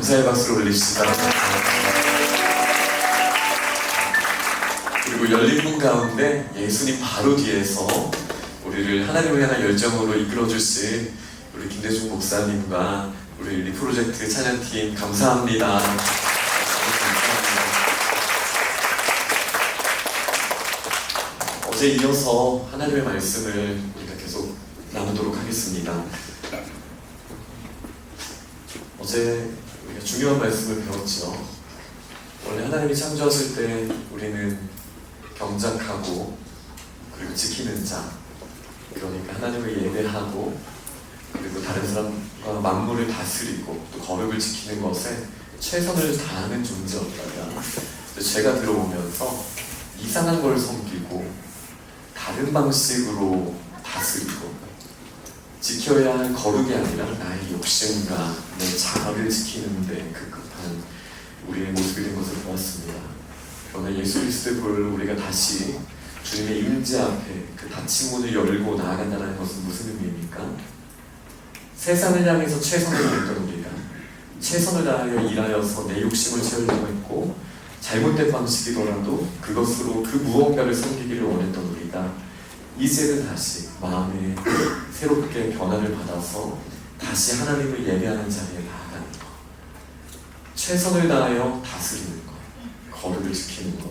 감사의 박수를 올립시다. 그리고 열린 문 가운데 예수님 바로 뒤에서 우리를 하나님을 향한 열정으로 이끌어주신 우리 김대중 목사님과 우리 리프로젝트 찬양팀 감사합니다. 어제 이어서 하나님의 말씀을 우리가 계속 나누도록 하겠습니다. 어제 우리가 중요한 말씀을 배웠죠. 원래 하나님이 창조하실 때 우리는 경작하고 그리고 지키는 자, 그러니까 하나님을 예배하고 그리고 다른 사람과 만물을 다스리고 또 거룩을 지키는 것에 최선을 다하는 존재였다가 제가 들어오면서 이상한 걸 섬기고 다른 방식으로 다스리고 지켜야 할 거룩이 아니라 나의 욕심과 내 자아를 지키는 데 급급한 우리의 모습이 된 것을 보았습니다. 그러나 예수 그리스도의 보혈을 우리가 다시 주님의 임재 앞에 그 닫힌 문을 열고 나아간다는 것은 무슨 의미입니까? 세상을 향해서 최선을 다했던 우리가 최선을 다하여 일하여서 내 욕심을 채우려고 했고 잘못된 방식이더라도 그것으로 그 무언가를 섬기기를 원했던 우리가 이제는 다시 마음에 새롭게 변화를 받아서 다시 하나님을 예배하는 자리에 나아가는 것, 최선을 다하여 다스리는 것, 거룩을 지키는 것,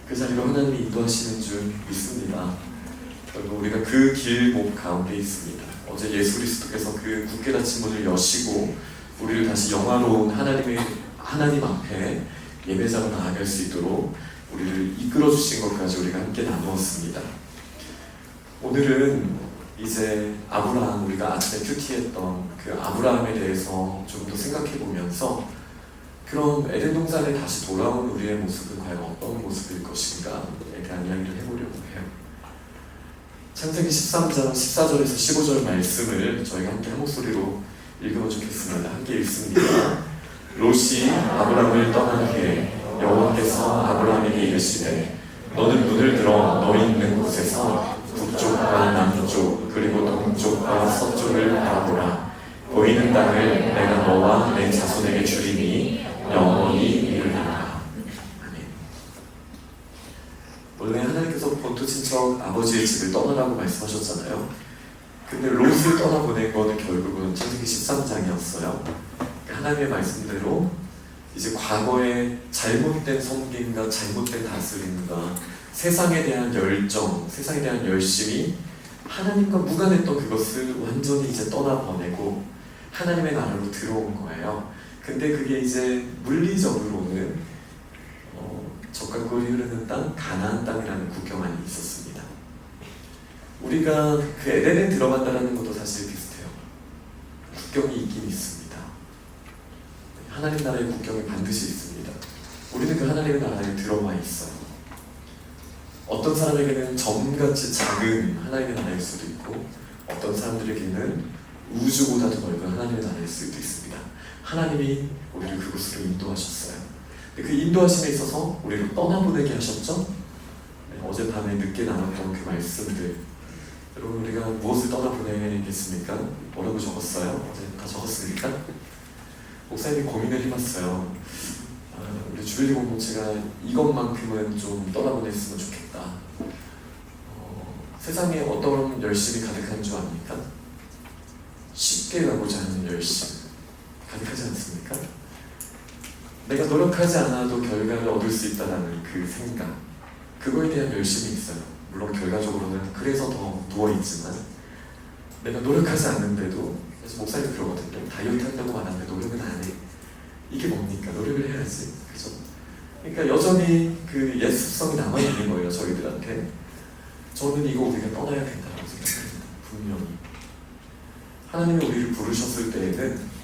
그 자리로 하나님이 인도하시는 줄 믿습니다. 그리고 우리가 그 길목 가운데 있습니다. 어제 예수 그리스도께서 그 굳게 닫힌 문을 여시고 우리를 다시 영화로운 하나님 앞에 예배자로 나아갈 수 있도록 우리를 이끌어 주신 것까지 우리가 함께 나누었습니다. 오늘은 이제 아브라함, 우리가 아침에 큐티했던 그 아브라함에 대해서 좀 더 생각해 보면서 그런 에덴 동산에 다시 돌아온 우리의 모습은 과연 어떤 모습일 것인가에 대한 이야기를 해보려고 해요. 창세기 13장 14절에서 15절 말씀을 저희가 함께 한 목소리로 읽으면 좋겠습니다. 함께 읽습니다. 롯이 아브라함을 떠난 후에 여호와께서 아브라함에게 이르시되 너는 눈을 들어 너 있는 곳에서 북쪽과 남쪽 그리고 동쪽과 서쪽을 바라보라. 보이는 땅을 내가 너와 내 자손에게 주리니 영원히 이르리라. 아멘. 원래 하나님께서 본토 친척 아버지의 집을 떠나라고 말씀하셨잖아요. 근데 롯을 떠나보낸 거는 결국은 창세기 13장이었어요. 하나님의 말씀대로 이제 과거의 잘못된 섬김과 잘못된 다스림과 세상에 대한 열정, 세상에 대한 열심이 하나님과 무관했던 그것을 완전히 이제 떠나보내고 하나님의 나라로 들어온 거예요. 근데 그게 이제 물리적으로는 젖과 꿀이 흐르는 땅, 가나안 땅이라는 국경만이 있었습니다. 우리가 그 에덴에 들어간다는 것도 사실 비슷해요. 국경이 있긴 있습니다. 하나님 나라의 국경이 반드시 있습니다. 우리는 그 하나님의 나라에 들어와 있어요. 어떤 사람에게는 점같이 작은 하나님의 나라일 수도 있고 어떤 사람들에게는 우주보다 더 넓은 하나님의 나라일 수도 있습니다. 하나님이 우리를 그곳으로 인도하셨어요. 그 인도하심에 있어서 우리를 떠나보내게 하셨죠? 어젯밤에 늦게 나눴던 그 말씀들, 여러분 우리가 무엇을 떠나보내겠습니까? 뭐라고 적었어요? 어제 다 적었습니까? 목사님이 고민을 해봤어요. 우리 주일리 공동체가 이것만큼은 좀 떠나보냈으면 좋겠다. 세상에 어떤 열심이 가득한 줄 압니까? 쉽게 가고자 하는 열심 가득하지 않습니까? 내가 노력하지 않아도 결과를 얻을 수 있다는 그 생각, 그거에 대한 열심이 있어요. 물론 결과적으로는 그래서 더 누워있지만 내가 노력하지 않는데도, 그래서 목사님 그러거든요. 다이어트 한다고 말하는데 노력은 안 해. 이게 뭡니까? 노력을 해야지. 그죠? 그러니까 여전히 그 옛 습성이 남아있는 거예요, 저희들한테. 저는 이거 우리가 떠나야 된다고 생각합니다. 분명히. 하나님이 우리를 부르셨을 때에는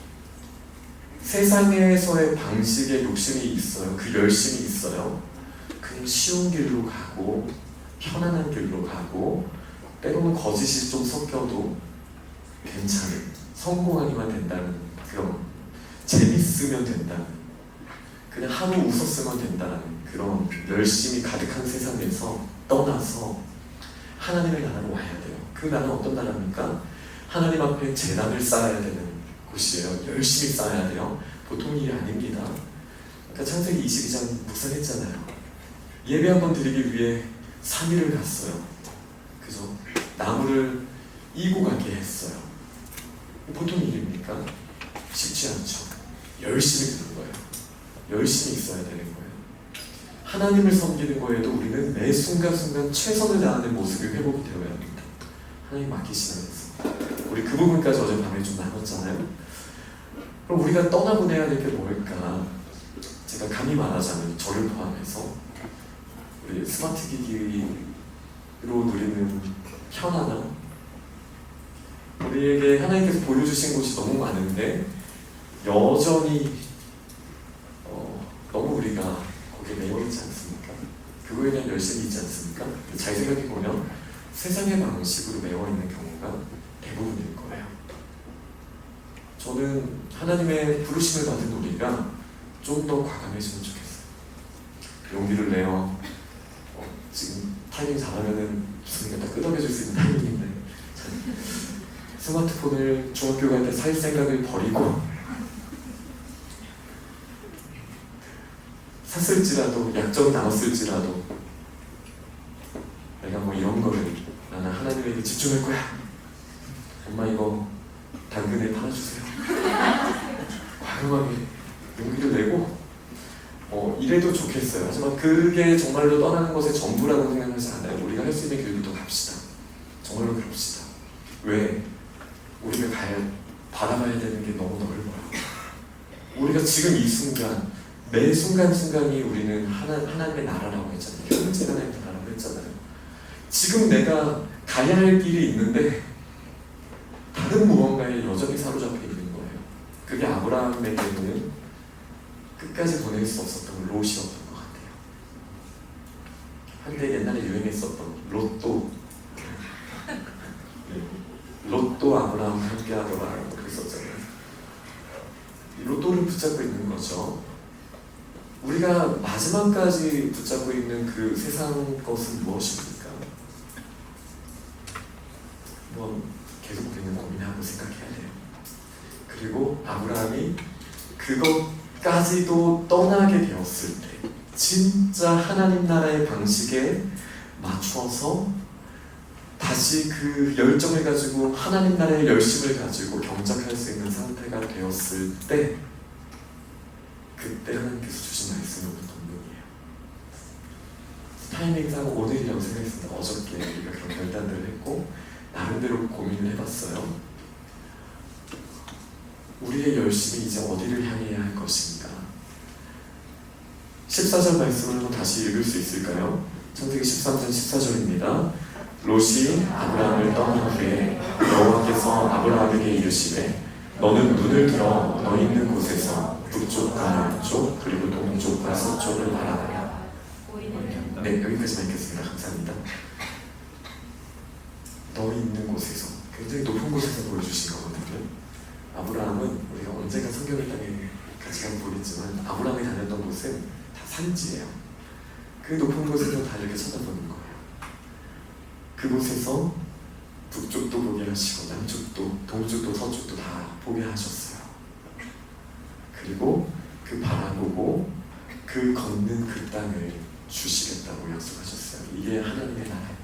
세상에서의 방식의 욕심이 있어요. 그 열심이 있어요. 그냥 쉬운 길로 가고 편안한 길로 가고 때로는 거짓이 좀 섞여도 괜찮은, 성공하기만 된다는 그런, 재밌으면 된다는, 그냥 하루 웃었으면 된다는 그런 열심이 가득한 세상에서 떠나서 하나님의 나라로 와야 돼요. 그 나라는 어떤 나라입니까? 하나님 앞에 제단을 쌓아야 되는 곳이에요. 열심히 쌓아야 돼요. 보통 일이 아닙니다. 아까 창세기 22장 묵상했잖아요. 예배 한번 드리기 위해 산위를 갔어요. 그죠? 나무를 이고 가게 했어요. 보통 일입니까? 쉽지 않죠. 열심히 드는 거예요. 열심히 있어야 되는 거예요. 하나님을 섬기는 거에도 우리는 매 순간순간 최선을 다하는 모습이 회복이 되어야 합니다. 하나님 맡기시면서 우리 그 부분까지 어젯밤에 좀 나눴잖아요. 그럼 우리가 떠나보내야 될 게 뭘까? 제가 감히 말하자면 저를 포함해서 우리 스마트 기기로 누리는 편안함, 우리에게 하나님께서 보여주신 곳이 너무 많은데 여전히 너무 우리가 거기에 매여있지 않습니까? 그거에 대한 열심이 있지 않습니까? 잘 생각해보면 세상의 방식으로 매여있는 경우가 대부분일 거예요. 저는 하나님의 부르심을 받은 우리가 좀 더 과감해지면 좋겠어요. 용기를 내어 지금 타이밍 잘하면은 주님이 다 끄덕여줄 수 있는 타이밍인데 스마트폰을 중학교 갈 때 살 생각을 버리고 샀을지라도 약정이 나왔을지라도 내가 뭐 이런 거를 나는 하나님에게 집중할 거야. 엄마 이거 당근에 팔아주세요. 과감하게 용기를 내고 이래도 좋겠어요. 하지만 그게 정말로 떠나는 것의 전부라고 생각하지 않아요. 우리가 할 수 있는 길로 또 갑시다. 정말로 갑시다. 왜? 우리가 바라봐야 되는 게 너무 넓어요. 우리가 지금 이 순간 매 순간순간이 우리는 하나님의 나라라고 했잖아요. 현재가 하나님의 나라라고 했잖아요. 지금 내가 가야 할 길이 있는데 다른 무언가에 여전히 사로잡혀 있는 거예요. 그게 아브라함에게는 끝까지 보낼 수 없었던 롯이었던 것 같아요. 한때 옛날에 유행했었던 로또. 로또 아브라함과 함께 하더라라고 그랬었잖아요. 이 로또를 붙잡고 있는 거죠. 우리가 마지막까지 붙잡고 있는 그 세상 것은 무엇입니까? 한번 계속 우리는 고민하고 생각해야 돼요. 그리고 아브라함이 그것까지도 떠나게 되었을 때 진짜 하나님 나라의 방식에 맞춰서 다시 그 열정을 가지고 하나님 나라의 열심을 가지고 경작할 수 있는 상태가 되었을 때 그때 하나님께서 주신 말씀은 어떤 분이에요? 타이밍상 오늘이라고 생각했습니다. 어저께 우리가 그런 결단들을 했고 나름대로 고민을 해봤어요. 우리의 열심이 이제 어디를 향해야 할 것인가? 14절 말씀을 한번 다시 읽을 수 있을까요? 창세기 13장 14절입니다. 롯이 아브라함을 떠난 후에 여호와께서 아브라함에게 이르시되 너는 눈을 들어 너 있는 곳에서 북쪽과 남쪽 그리고 동쪽과 서쪽을 바라보라. 네, 여기까지만 읽겠습니다. 감사합니다. 너 있는 곳에서 굉장히 높은 곳에서 보여주신 거거든요. 아브라함은 우리가 언젠가 성경을 향해 같이 가면 보겠지만 아브라함이 다녔던 곳은 다 산지예요. 그 높은 곳에서 다 이렇게 쳐다보는 거예요. 그곳에서 북쪽도 보게 하시고 남쪽도 동쪽도 서쪽도 다 보게 하셨어요. 그리고 그 바라보고 그 걷는 그 땅을 주시겠다고 약속하셨어요. 이게 하나님의 나라입니다.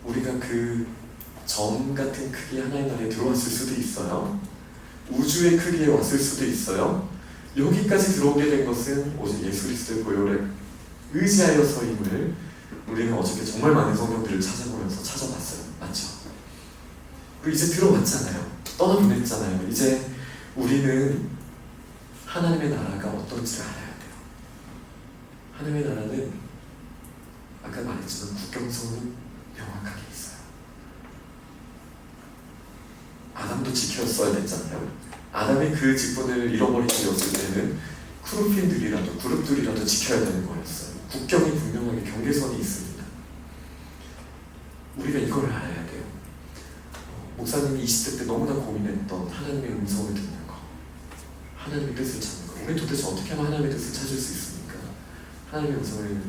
우리가 그 점 같은 크기의 하나님 나라에 들어왔을 수도 있어요. 우주의 크기에 왔을 수도 있어요. 여기까지 들어오게 된 것은 오직 예수 그리스도의 보혈에 의지하여서임을 우리는 어저께 정말 많은 성경들을 찾아보면서 찾아봤어요. 맞죠? 그리고 이제 들어왔잖아요. 떠나보냈잖아요. 이제 우리는 하나님의 나라가 어떤지를 알아야 돼요. 하나님의 나라는 아까 말했지만 국경선은 명확하게 있어요. 아담도 지켰어야 됐잖아요. 아담이 그 직분을 잃어버리게 되었을 때는 그룹들이라도 지켜야 되는 거였어요. 국경이 분명하게 경계선이 있습니다. 우리가 이걸 알아야 돼요. 목사님이 20대 때 너무나 고민했던 하나님의 음성을 듣는 거, 하나님의 뜻을 찾는 거. 우리 도대체 어떻게 하면 하나님의 뜻을 찾을 수 있습니까? 하나님의 음성을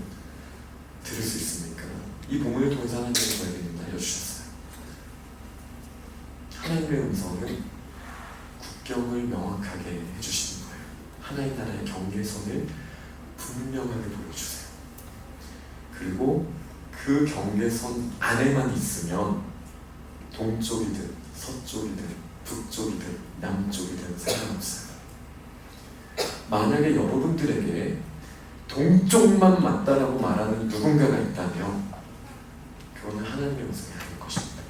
들을 수 있습니까? 이 본문을 통해서 하나님께서 저에게 알려주셨어요. 하나님의 음성은 국경을 명확하게 해주시는 거예요. 하나님 나라의 경계선을 분명하게 보여주세요. 그리고 그 경계선 안에만 있으면 동쪽이든 서쪽이든 북쪽이든 남쪽이든 상관없어요. 만약에 여러분들에게 동쪽만 맞다라고 말하는 누군가가 있다면 그거는 하나님의 음성이 아닐 것입니다.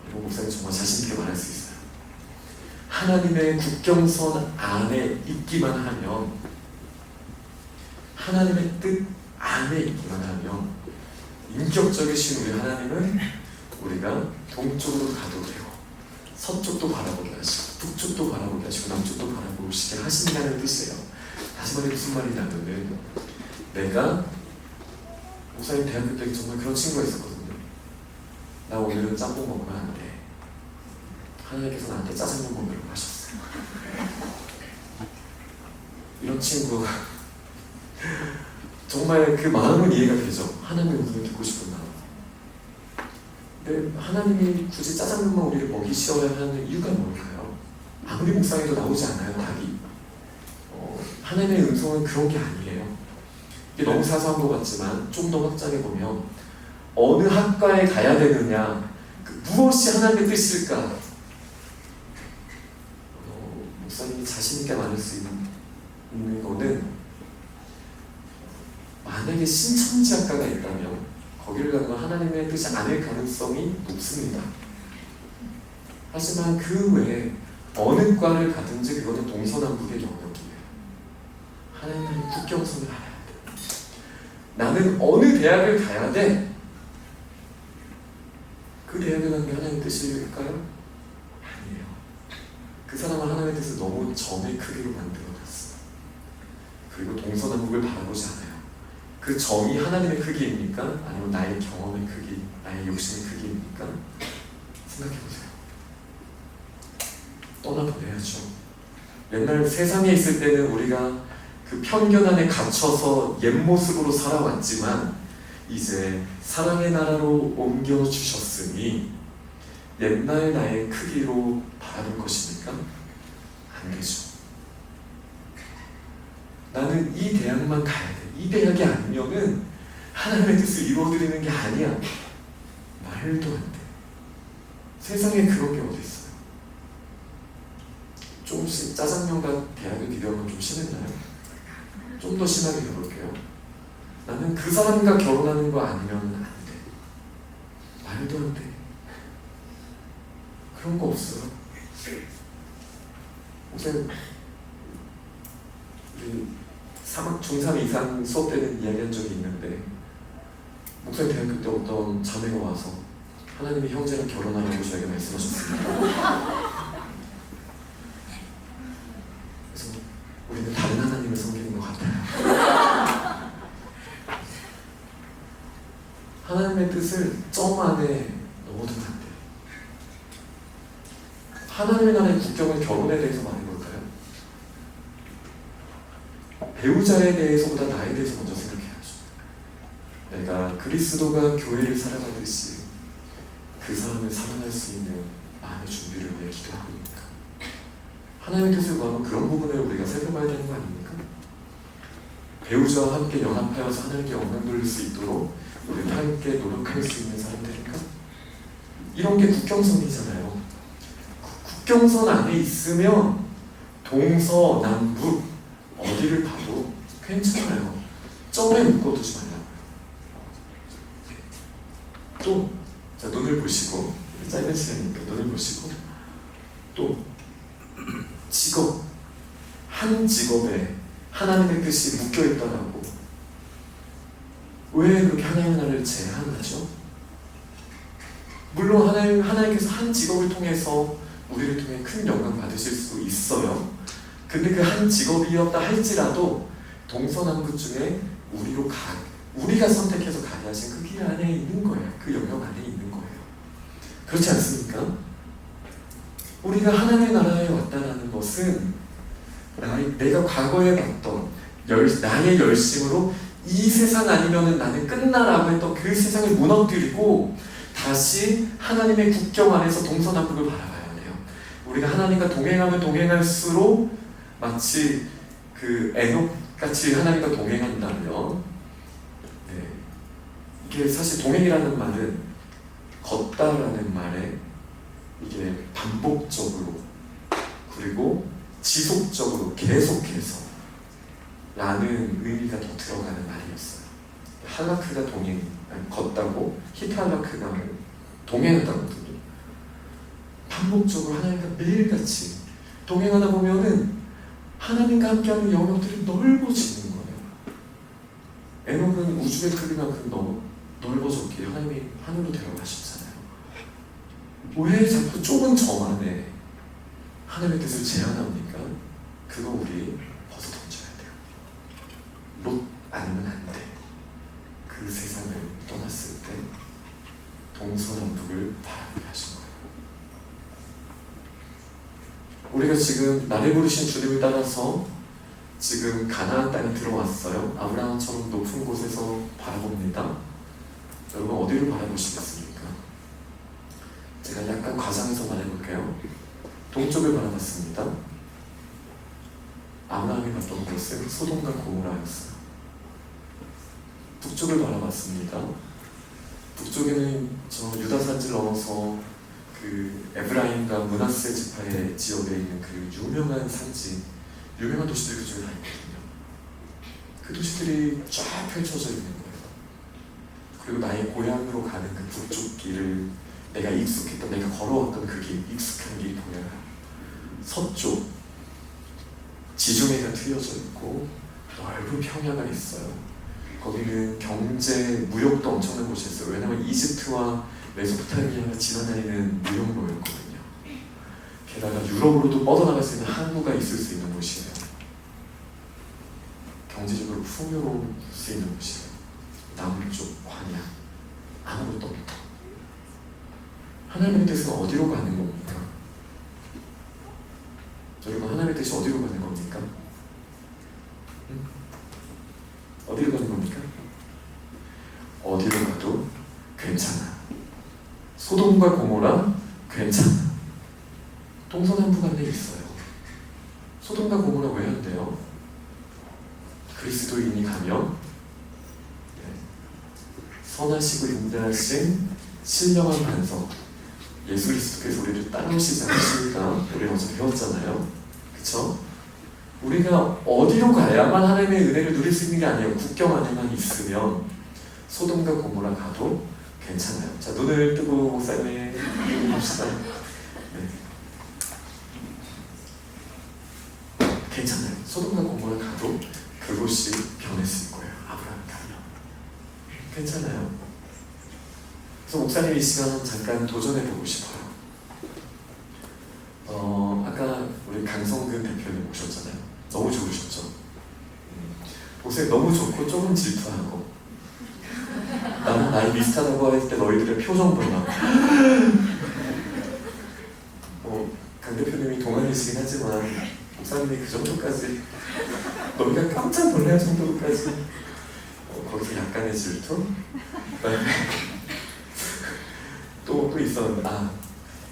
이런 목사님 정말 자신있게 말할 수 있어요. 하나님의 국경선 안에 있기만 하면, 하나님의 뜻 안에 있기만 하면 인격적이신 우리 하나님은 우리가 동쪽으로 가도 되고 서쪽도 바라보게 하시고 북쪽도 바라보게 하시고 남쪽도 바라보시게 하신다는 뜻이에요. 다시 말해 무슨 말이냐면은, 내가 목사님 대학교 때 정말 그런 친구가 있었거든요. 나 오늘은 짬뽕 먹으면 안 돼. 하나님께서 나한테 짜장면 먹으라고 하셨어요. 이런 친구 정말 그 마음은 이해가 되죠. 하나님의 음성을 듣고 싶은 마음. 근데 하나님이 굳이 짜장면만 우리를 먹이셔야 하는 이유가 뭘까요? 아무리 묵상해도 나오지 않아요, 답이. 하나님의 음성은 그런 게 아니에요. 이게 너무 사소한 것 같지만 좀 더 확장해보면, 어느 학과에 가야 되느냐, 무엇이 하나님의 뜻일까? 목사님이 자신있게 말할 수 있는 거는, 만약에 신천지학과가 있다면 거기를 가면 하나님의 뜻이 아닐 가능성이 높습니다. 하지만 그 외에 어느 과를 가든지 그거는 동서남북의 영역이에요. 하나님의 국경선을 알아야 돼. 나는 어느 대학을 가야 돼. 그 대학을 가는 게 하나님의 뜻일까요? 아니에요. 그 사람은 하나님의 뜻을 너무 점의 크기로 만들어놨어요. 그리고 동서남북을 바라보지 않아요. 그 점이 하나님의 크기입니까? 아니면 나의 경험의 크기, 나의 욕심의 크기입니까? 생각해보세요. 떠나보내야죠. 옛날 세상에 있을 때는 우리가 그 편견 안에 갇혀서 옛 모습으로 살아왔지만, 이제 사랑의 나라로 옮겨주셨으니 옛날 나의 크기로 바라볼 것입니까? 안 되죠. 나는 이 대학만 가야 돼. 이 대학이 아니면은 하나님의 뜻을 이루어드리는 게 아니야. 말도 안 돼. 세상에 그런 게 어디 있어요? 조금씩 짜장면과 대학을 비교하면 좀 심했나요? 좀 더 심하게 해볼게요. 나는 그 사람과 결혼하는 거 아니면 안 돼. 말도 안 돼. 그런 거 없어요. 목사님, 중3 이상 수업 때는 이야기한 적이 있는데, 목사님 대학교 때 어떤 자매가 와서 하나님이 형제랑 결혼하라고 저에게 말씀하셨습니다. 그래서 우리는 다른 하나님을 섬기는 것 같아요. 하나님의 뜻을 점 안에 넣어두면 안 돼요. 하나님의 나라의 국경을 결혼에 대해서 말해볼까요? 배우자에 대해서보다 나에 대해서 먼저 생각해야죠. 내가 그리스도가 교회를 사랑하듯이 그 사람을 사랑할 수 있는 마음의 준비를 위해 기도하고 있는가? 하나님의 뜻을 구하면 그런 부분을 우리가 살펴봐야 되는 거 아닙니까? 배우자와 함께 연합하여서 하나님께 영광 돌릴 수 있도록 우리가 함께 노력할 수 있는 사람들인가? 이런 게 국경선이잖아요. 국경선 안에 있으면 동서남북 어디를 봐도 괜찮아요. 점에 묶어두지 말라고요. 또, 자, 눈을 보시고, 짧은 시간이니까 눈을 보시고, 또 직업, 한 직업에 하나님의 뜻이 묶여있다라고 왜 그렇게 하나님의 나라를 제한하죠? 물론 하나님께서 한 직업을 통해서 우리를 통해 큰 영광 받으실 수 있어요. 근데 그 한 직업이었다 할지라도 동서남북 중에 우리가 선택해서 가게 하신 그 길 안에 있는 거예요. 그 영역 안에 있는 거예요. 그렇지 않습니까? 우리가 하나님의 나라에 왔다는 것은 내가 과거에 봤던 나의 열심으로 이 세상 아니면 나는 끝나라고 했던 그 세상을 무너뜨리고 다시 하나님의 국경 안에서 동서남북을 바라봐야 돼요. 우리가 하나님과 동행하면 동행할수록 마치 그 에녹같이 하나님과 동행한다면, 네, 이게 사실 동행이라는 말은 걷다라는 말에 이게 반복적으로 그리고 지속적으로 계속해서 라는 의미가 더 들어가는 말이었어요. 할라크가 동행, 아니, 걷다고, 히탈라크가 동행하다거든요. 반복적으로 하나님과 매일같이 동행하다 보면은 하나님과 함께하는 영역들이 넓어지는 거예요. 에녹은 우주의 크기만큼 너무 넓어졌기에 하나님이 하늘로 데려가셨잖아요. 왜 자꾸 좁은 점 안에 하나님의 뜻을 제한합니까? 그거 우리 벗어 던져야 돼요. 롯 아니면 안 돼. 그 세상을 떠났을 때 동서남북을 바라보게 하신 거예요. 우리가 지금 나를 부르신 주님을 따라서 지금 가나안 땅에 들어왔어요. 아브라함처럼 높은 곳에서 바라봅니다. 여러분 어디를 바라보시겠습니까? 제가 약간 과장해서 말해볼게요. 동쪽을 바라봤습니다. 아브라함이 봤던 곳은 소돔과 고모라였어요. 북쪽을 바라봤습니다. 북쪽에는 저 유다 산지를 넘어서 그 에브라임과 므낫세 지파의 지역에 있는 그 유명한 산지, 유명한 도시들 그중에 다 있거든요. 그 도시들이 쫙 펼쳐져 있는 거예요. 그리고 나의 고향으로 가는 그 북쪽 길을 내가 익숙했던, 내가 걸어왔던 그 길, 익숙한 길이 보여요. 서쪽 지중해가 트여져 있고 넓은 평야가 있어요. 거기는 경제, 무역도 엄청난 곳이었어요. 왜냐하면 이집트와 메소포타미아가 지나다니는 무역로였거든요. 게다가 유럽으로도 뻗어나갈 수 있는 항구가 있을 수 있는 곳이에요. 경제적으로 풍요로울 수 있는 곳이에요. 남쪽 광야, 아무것도 없다. 하나님의 뜻은 어디로 가는 겁니까? 여러분, 하나님의 뜻이 어디로 가는 겁니까? 응? 어디로 가는 겁니까? 어디로 가도 괜찮아. 소돔과 고모라 괜찮아. 동서남북 안에 있어요. 소돔과 고모라 왜 한대요? 그리스도인이 가면 선하시고 인자하신 신령한 반석, 예수 그리스도께서 우리를 따라오시지 않으십니까? 우리 어제 배웠잖아요. 그쵸? 우리가 어디로 가야만 하나님의 은혜를 누릴 수 있는 게 아니에요. 국경 안에만 있으면 소돔과 고모라 가도 괜찮아요. 자, 눈을 뜨고 목사님 봅시다. 네. 괜찮아요. 소돔과 고모라 가도 그곳이 변했을 거예요. 아브라함 가면 괜찮아요. 그래서 목사님 이 시간 잠깐 도전해보고 싶어요. 아까 우리 강성근 대표님 오셨잖아요. 너무 좋으셨죠? 목사님 너무 좋고 조금 질투하고, 나는 나이 비슷하다고 할 때 너희들의 표정 보나. 강 대표님이 동안이시긴 하지만 목사님이 그 정도까지, 너희가 깜짝 놀랄 정도까지 거기서 약간의 질투? 또 있었는데,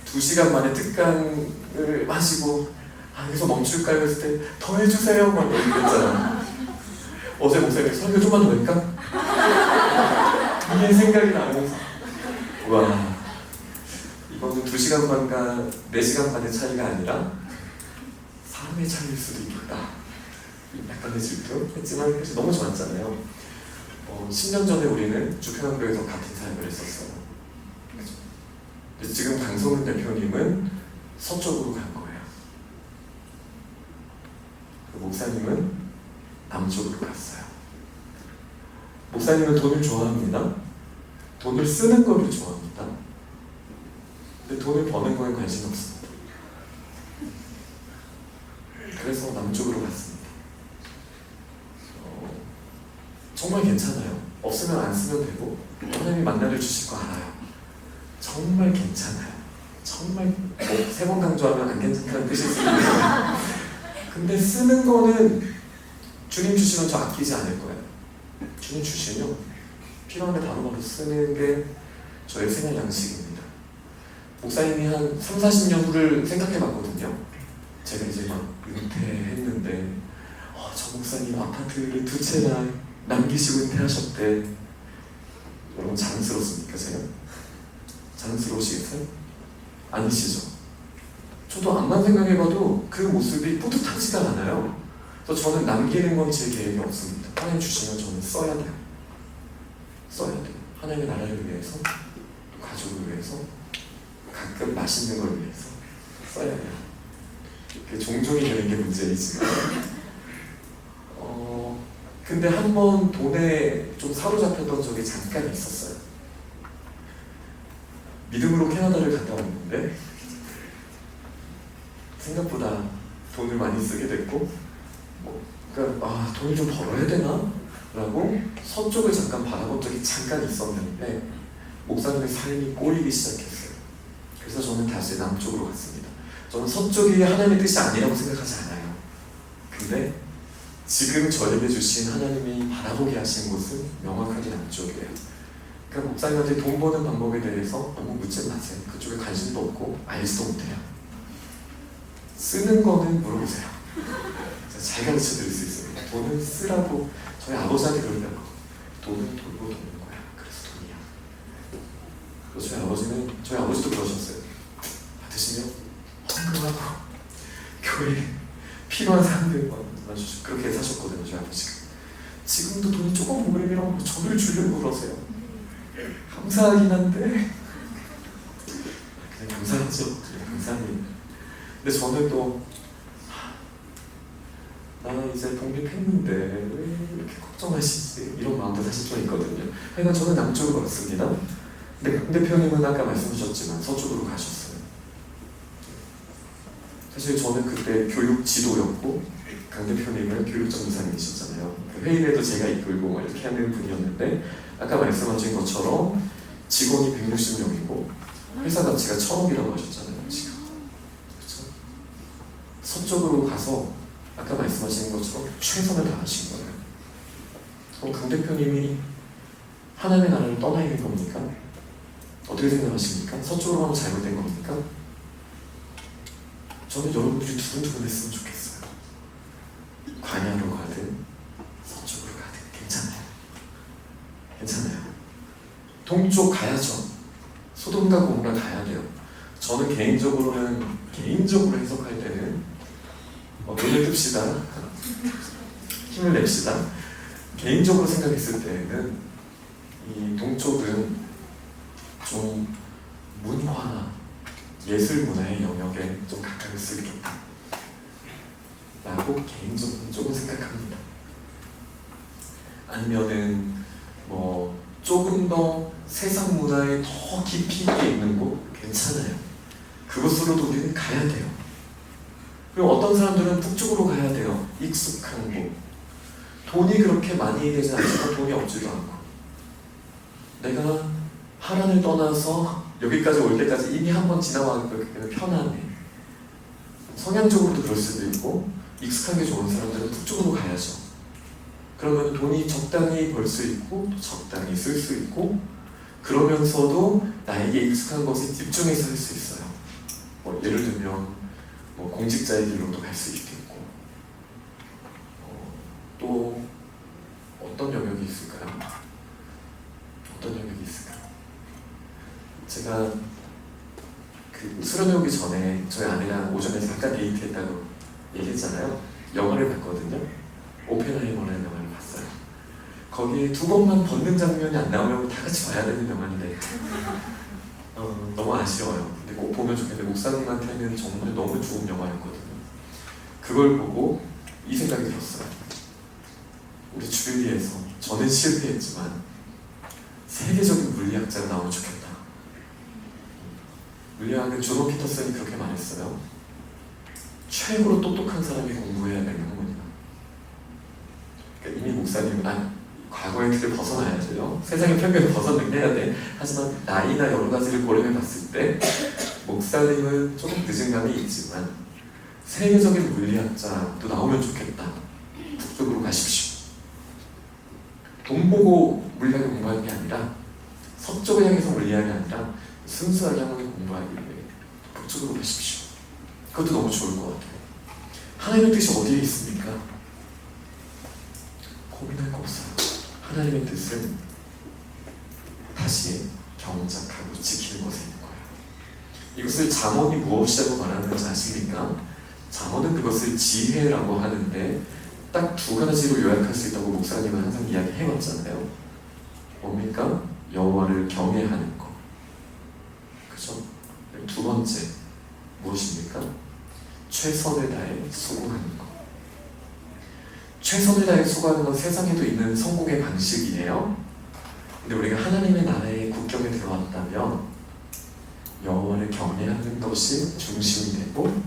2시간 만에 특강을 마시고 여기서 멈출까요? 했을 때 더 해주세요 막 이랬잖아. 어제 목사님이 설교 좀만 더 할까? 이게 생각이 나면서, 와, 이거는 2시간 반과 4시간 반의 차이가 아니라 사람의 차이일 수도 있겠다. 약간의 질투 했지만 사실 너무 좋았잖아요. 10년 전에 우리는 주평양교에서 같은 삶을 했었어요. 그죠? 지금 강성훈 대표님은 서쪽으로 간 거예요. 목사님은 남쪽으로 갔어요. 목사님은 돈을 좋아합니다. 돈을 쓰는 거를 좋아합니다. 근데 돈을 버는 거에 관심이 없습니다. 그래서 남쪽으로 갔습니다. 정말 괜찮아요. 없으면 안 쓰면 되고, 하나님이 만나를 주실 거 알아요. 정말 괜찮아요. 정말 3번 강조하면 안 괜찮다는 뜻일 수 있는데, 근데 쓰는 거는 주님 주시면 저 아끼지 않을 거예요. 주님 주시면 필요한 게 바로바로 쓰는 게 저의 생활 양식입니다. 목사님이 한 3, 40년 후를 생각해 봤거든요. 제가 이제 막 은퇴했는데 저 목사님 아파트를 2채나 남기시고 은퇴하셨대. 여러분 자랑스럽습니까 제가? 자랑스러우시겠어요? 아니시죠? 저도 암만 생각해봐도 그 모습이 뿌듯하지가 않아요. 그래서 저는 남기는 건 제 계획이 없습니다. 하나님 주시면 저는 써야 돼요. 써야 돼요. 하나님의 나라를 위해서, 가족을 위해서, 가끔 맛있는 걸 위해서 써야 돼요. 그게 종종이 되는 게 문제이지만 근데 한 번 돈에 좀 사로잡혔던 적이 잠깐 있었어요. 믿음으로 캐나다를 갔다 왔는데 생각보다 돈을 많이 쓰게 됐고 그러니까 돈을 좀 벌어야 되나? 라고 서쪽을 잠깐 바라본 적이 잠깐 있었는데 목사님의 삶이 꼬이기 시작했어요. 그래서 저는 다시 남쪽으로 갔습니다. 저는 서쪽이 하나님의 뜻이 아니라고 생각하지 않아요. 근데 지금 저에게 주신 하나님이 바라보게 하신 곳은 명확하게 남쪽이에요. 그러니까 목사님한테 돈 버는 방법에 대해서 너무 묻지 마세요. 그쪽에 관심도 없고 알지도 못해요. 쓰는 거는 물어보세요. 제가 잘 가르쳐 드릴 수 있습니다. 돈은 쓰라고 저희 아버지한테 그러더라고요. 돈은 돌고 도는 거야. 그래서 돈이야. 그리고 저희 아버지도 그러셨어요. 받으시면 헌금하고 교회 필요한 사람들만 주시고 그렇게 사셨거든요. 저희 아버지가. 지금도 돈이 조금 모이면 저를 주려고 그러세요. 감사하긴 한데 그냥 감사하죠. 그냥 감사합니다. 근데 저는 또 이제 독립했는데 왜 이렇게 걱정하시지? 이런 마음도 사실 좀 있거든요. 하여간 저는 남쪽으로 왔습니다. 근데 강 대표님은 아까 말씀하셨지만 서쪽으로 가셨어요. 사실 저는 그때 교육 지도였고 강 대표님은 교육전무사님이셨잖아요. 그 회의에도 제가 이끌고 이렇게 하는 분이었는데 아까 말씀하신 것처럼 직원이 160명이고 회사 가치가 1,000억이라고 하셨잖아요. 지금. 그렇죠? 서쪽으로 가서 아까 말씀하신 것처럼 최선을 다하신 거예요. 그럼 강 대표님이 하나님의 나라를 떠나 있는 겁니까? 어떻게 생각하십니까? 서쪽으로 가면 잘못된 겁니까? 저는 여러분들이 두근두근 했으면 좋겠어요. 광야로 가든 서쪽으로 가든 괜찮아요. 괜찮아요. 동쪽 가야죠. 소돔과 고모라 가야 돼요. 저는 개인적으로 해석할 때는 눈을 뜹시다. 힘을 냅시다. 개인적으로 생각했을 때는 이 동쪽은 좀 문화나 예술 문화의 영역에 좀 가까울 수 있겠다 라고 개인적으로 조금 생각합니다. 아니면은 조금 더 세상 문화에 더 깊이 있게 있는 곳 괜찮아요. 그곳으로도 우리는 가야 돼요. 그리고 어떤 사람들은 북쪽으로 가야 돼요. 익숙한 곳. 돈이 그렇게 많이 되지 않지만 돈이 없지도 않고 내가 하란을 떠나서 여기까지 올 때까지 이미 한번 지나왔기 때문에 편안해. 성향적으로도 그럴 수도 있고 익숙한 게 좋은 사람들은 북쪽으로 가야죠. 그러면 돈이 적당히 벌 수 있고 적당히 쓸 수 있고 그러면서도 나에게 익숙한 것에 집중해서 할 수 있어요. 예를 들면 공직자의 길로도 갈 수 있겠고 또 어떤 영역이 있을까요? 어떤 영역이 있을까요? 제가 수련회 오기 전에 저희 아내랑 오전에 잠깐 데이트했다고 얘기했잖아요. 영화를 봤거든요. 오펜하이머라는 영화를 봤어요. 거기에 2번만 벗는 장면이 안 나오면 다 같이 봐야 되는 영화인데 너무 아쉬워요. 근데 꼭 보면 좋겠는데 목사님한테는 정말 너무 좋은 영화였거든요. 그걸 보고 이 생각이 들었어요. 우리 주변에서 저는 실패했지만 세계적인 물리학자가 나오면 좋겠다. 물리학은 존 피터슨이 그렇게 말했어요. 최고로 똑똑한 사람이 공부해야 되는 학문이다. 그러니까 이미 목사님은 과거의 틀을 벗어나야 돼요. 세상의 편견을 벗어나야 돼. 하지만 나이나 여러 가지를 고려해 봤을 때 목사님은 조금 늦은 감이 있지만 세계적인 물리학자도 나오면 좋겠다. 북쪽으로 가십시오. 돈 보고 물리학을 공부하는 게 아니라 서쪽을 향해서 물리학이 아니라 순수하게 학문을 공부하기 위해 그쪽으로 가십시오. 그것도 너무 좋을 것 같아요. 하나님의 뜻이 어디에 있습니까? 고민할 거 없어요. 하나님의 뜻은 다시 경작하고 지키는 것에 있는 거예요. 이것을 잠언이 무엇이라고 말하는지 아십니까? 잠언은 그것을 지혜라고 하는데 딱 두 가지로 요약할 수 있다고 목사님은 항상 이야기해왔잖아요. 뭡니까? 여호와를 경외하는 것. 그죠? 두 번째 무엇입니까? 최선을 다해 수고하는 것. 최선을 다해 수고하는 건 세상에도 있는 성공의 방식이에요. 근데 우리가 하나님의 나라의 국경에 들어왔다면 여호와를 경외하는 것이 중심이 되고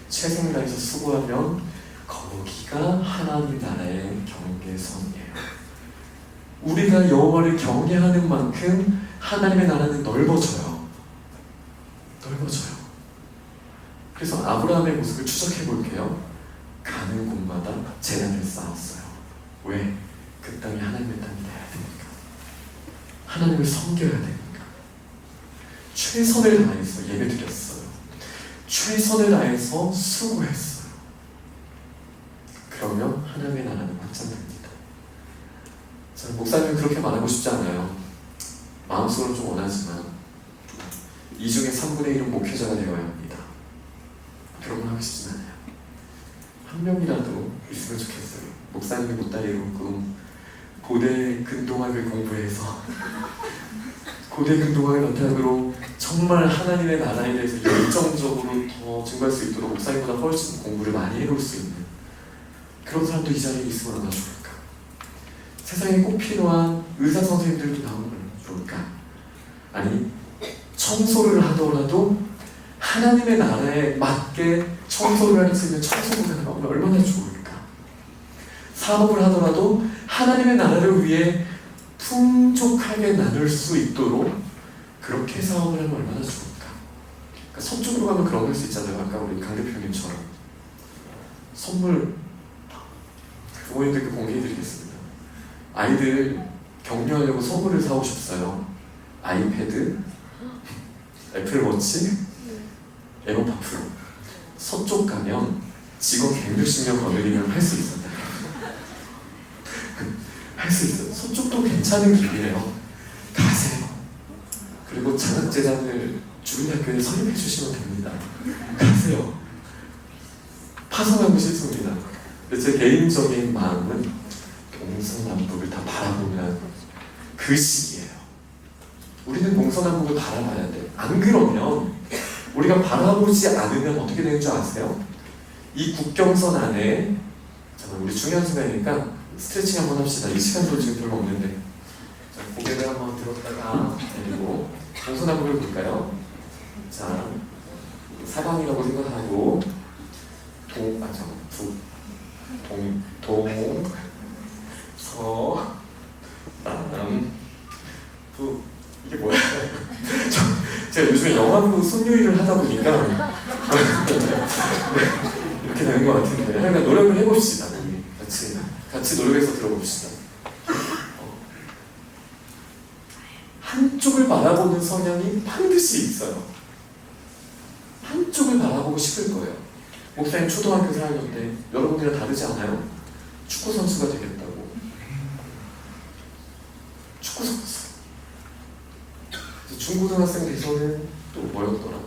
최선을 다해서 수고하면 거기가 하나님 나라의 경계선이에요. 우리가 여호와를 경외하는 만큼 하나님의 나라는 넓어져요. 넓어져요. 그래서 아브라함의 모습을 추적해 볼게요. 가는 곳마다 재단을 쌓았어요. 왜? 그 땅이 하나님의 땅이 돼야 되니까. 하나님을 섬겨야 되니까. 최선을 다해서 예배드렸어요. 최선을 다해서 수고했어요. 그러면 하나님의 나라는 확장됩니다. 저는 목사님은 그렇게 말하고 싶지 않아요. 마음속으로 좀 원하지만 이 중에 3분의 1은 목회자가 되어야 합니다. 그런 걸 하고 싶진 않아요. 한 명이라도 있으면 좋겠어요. 목사님이 못다리로 고대 근동학을 공부해서 고대 근동학을 바탕으로 정말 하나님의 나라에 대해서 열정적으로 더 증거할 수 있도록 목사님보다 훨씬 공부를 많이 해볼 수 있는 그런 사람도 이 자리에 있으면 얼마나 좋을까? 세상에 꼭 필요한 의사 선생님들도 나오면 얼마나 좋을까? 아니, 청소를 하더라도 하나님의 나라에 맞게 청소를 할 수 있는 청소부가 나오면 얼마나 좋을까? 사업을 하더라도 하나님의 나라를 위해 풍족하게 나눌 수 있도록 그렇게 사업을 하면 얼마나 좋을까? 그러니까 서쪽으로 가면 그런 거 할 수 있잖아요. 아까 우리 강 대표님처럼 선물 부모님들께 공개해드리겠습니다. 아이들 격려하려고 선물을 사오셨어요. 아이패드, 애플워치, 에어팟 프로. 서쪽 가면 직원 160명 거느리면 할 수 있어요. 할 수 있어요. 서쪽도 괜찮은 길이에요. 가세요. 그리고 장학재단을 주민학교에 설립해 주시면 됩니다. 가세요. 파송하고 싶습니다. 제 개인적인 마음은 동서남북을 다 바라보면 그 시기예요. 우리는 동서남북을 바라봐야 돼. 안 그러면 우리가 바라보지 않으면 어떻게 되는 줄 아세요? 이 국경선 안에 잠깐 우리 중요한 순간이니까 스트레칭 한번 합시다. 이 시간도 지금 별로 없는데 자, 고개를 한번 들었다가 내리고 동서남북을 볼까요? 자, 사방이라고 생각하고 서, 남, 부 이게 뭐야? 제가 요즘에 영화부 순유일을 하다 보니까 이렇게 되는 것 같은데 그러니까 노력을 해봅시다. 우리 같이 노력해서 들어봅시다. 한쪽을 바라보는 성향이 반드시 있어요. 한쪽을 바라보고 싶을 거예요. 목사님 초등학교 4학년 때 여러분들이랑 다르지 않아요? 축구 선수가 되겠다고. 축구 선수. 중고등학생 돼서는 또 뭐였더라?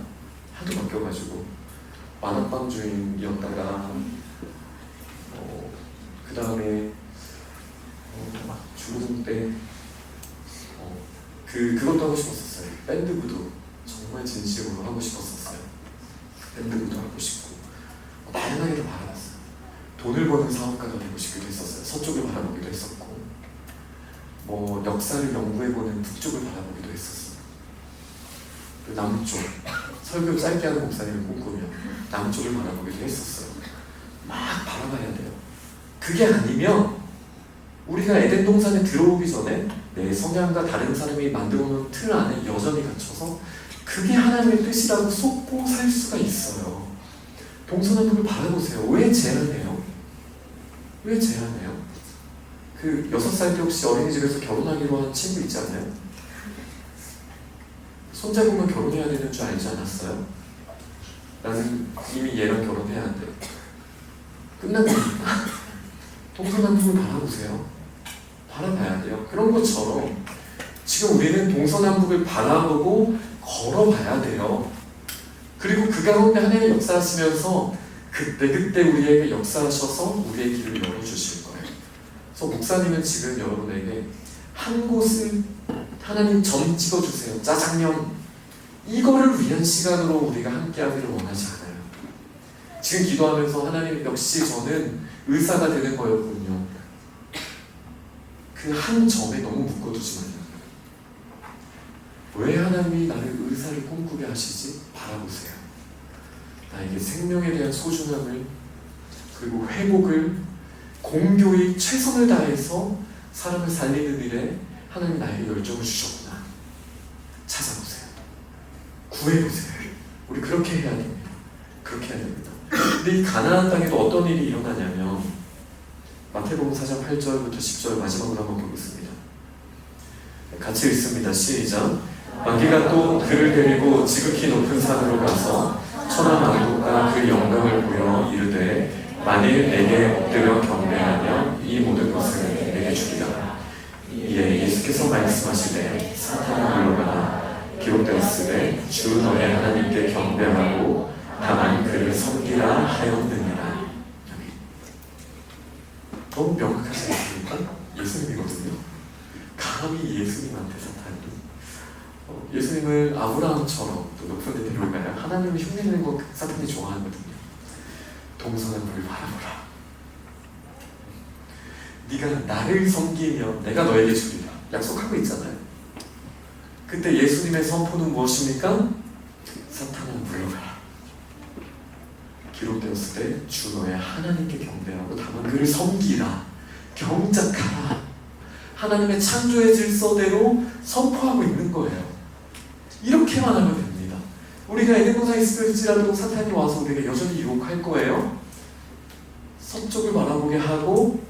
하도 바뀌어가지고 만화방 주인이었다가 그 다음에 중고등 때 그것도 하고 싶었었어요. 밴드부도 정말 진심으로 하고 싶었었어요. 밴드부도 하고 싶고 다양하게 바라봤어요. 돈을 버는 사업가가 되고 싶기도 했었어요. 서쪽을 바라보기도 했었고 뭐 역사를 연구해보는 북쪽을 바라보기도 했었어요. 그 남쪽 설교 짧게 하는 목사님을 꿈꾸며 남쪽을 바라보기도 했었어요. 막 바라봐야 돼요. 그게 아니면 우리가 에덴 동산에 들어오기 전에 내 성향과 다른 사람이 만들어놓은 틀 안에 여전히 갇혀서 그게 하나님의 뜻이라고 속고 살 수가 있어요. 동서남북을 바라보세요. 왜 제한해요? 왜 제한해요? 그 6살 때 혹시 어린이집에서 결혼하기로 한 친구 있지 않나요? 손잡으면 결혼해야 되는 줄 알지 않았어요? 나는 이미 얘랑 결혼해야 돼. 끝났습니다. 동서남북을 바라보세요. 바라봐야 돼요. 그런 것처럼 지금 우리는 동서남북을 바라보고 걸어봐야 돼요. 그리고 그 가운데 하나님 역사하시면서 그때 우리에게 역사하셔서 우리의 길을 열어주실 거예요. 그래서 목사님은 지금 여러분에게 한 곳을 하나님 점 찍어주세요. 짜장면 이거를 위한 시간으로 우리가 함께하기를 원하지 않아요. 지금 기도하면서 하나님 역시 저는 의사가 되는 거였군요. 그 한 점에 너무 묶어두지 말아요. 왜 하나님이 나를 의사를 꿈꾸게 하시지? 바라보세요. 나에게 생명에 대한 소중함을 그리고 회복을 공교히 최선을 다해서 사람을 살리는 일에 하나님이 나에게 열정을 주셨구나. 찾아보세요. 구해보세요. 우리 그렇게 해야 됩니다. 그렇게 해야 됩니다. 근데 이 가나안 땅에도 어떤 일이 일어나냐면 마태복음 4장 8절부터 10절 마지막으로 한번 보겠습니다. 같이 읽습니다. 시작. 마귀가 또 그를 데리고 지극히 높은 산으로 가서 천하만국과 그 영광을 보여 이르되 만일 내게 엎드려 경배하면 이 모든 것을 내게 주리라. 이에 예수께서 말씀하시되 사탄아 물러가라. 기록되었으되 주 너의 하나님께 경배하고 다만 그를 섬기라 하였느니라. 너무 명확하지 않습니까? 예수님이거든요. 감히 예수님한테 사탄이 예수님을 아브라함처럼 또 높은 데 데려가야 하나님을 흉내내는 거 사탄이 좋아하거든요. 동서남북을 바라보라. 네가 나를 섬기면 내가 너에게 주리라. 약속하고 있잖아요. 그때 예수님의 선포는 무엇입니까? 사탄아 물러가라. 기록되었을 때 주 너의 하나님께 경배하고 다만 그를 섬기라. 경작하라. 하나님의 창조의 질서대로 선포하고 있는 거예요. 이렇게만 하면 됩니다. 우리가 에덴동산에 있을지라도 사탄이 와서 우리에게 여전히 유혹할 거예요. 서쪽을 바라보게 하고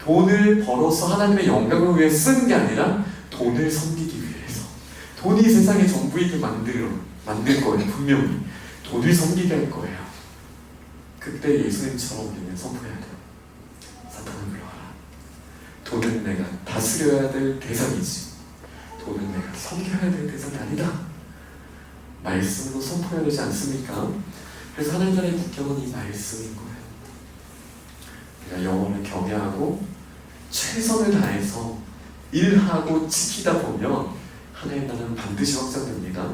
돈을 벌어서 하나님의 영광을 위해 쓰는 게 아니라 돈을 섬기기 위해서. 돈이 세상의 전부이게 만들 거예요. 분명히 돈을 섬기게 할 거예요. 그때 예수님처럼 우리는 선포해야 돼요. 사탄을 물러가라. 돈은 내가 다스려야 될 대상이지 돈은 내가 섬겨야 될 대상이 아니다. 말씀으로 선포해야 되지 않습니까? 그래서 하나님 나라의 국경은 이 말씀인 거예요. 내가 영혼을 경외하고 최선을 다해서 일하고 지키다 보면 하나님 나라는 반드시 확장됩니다.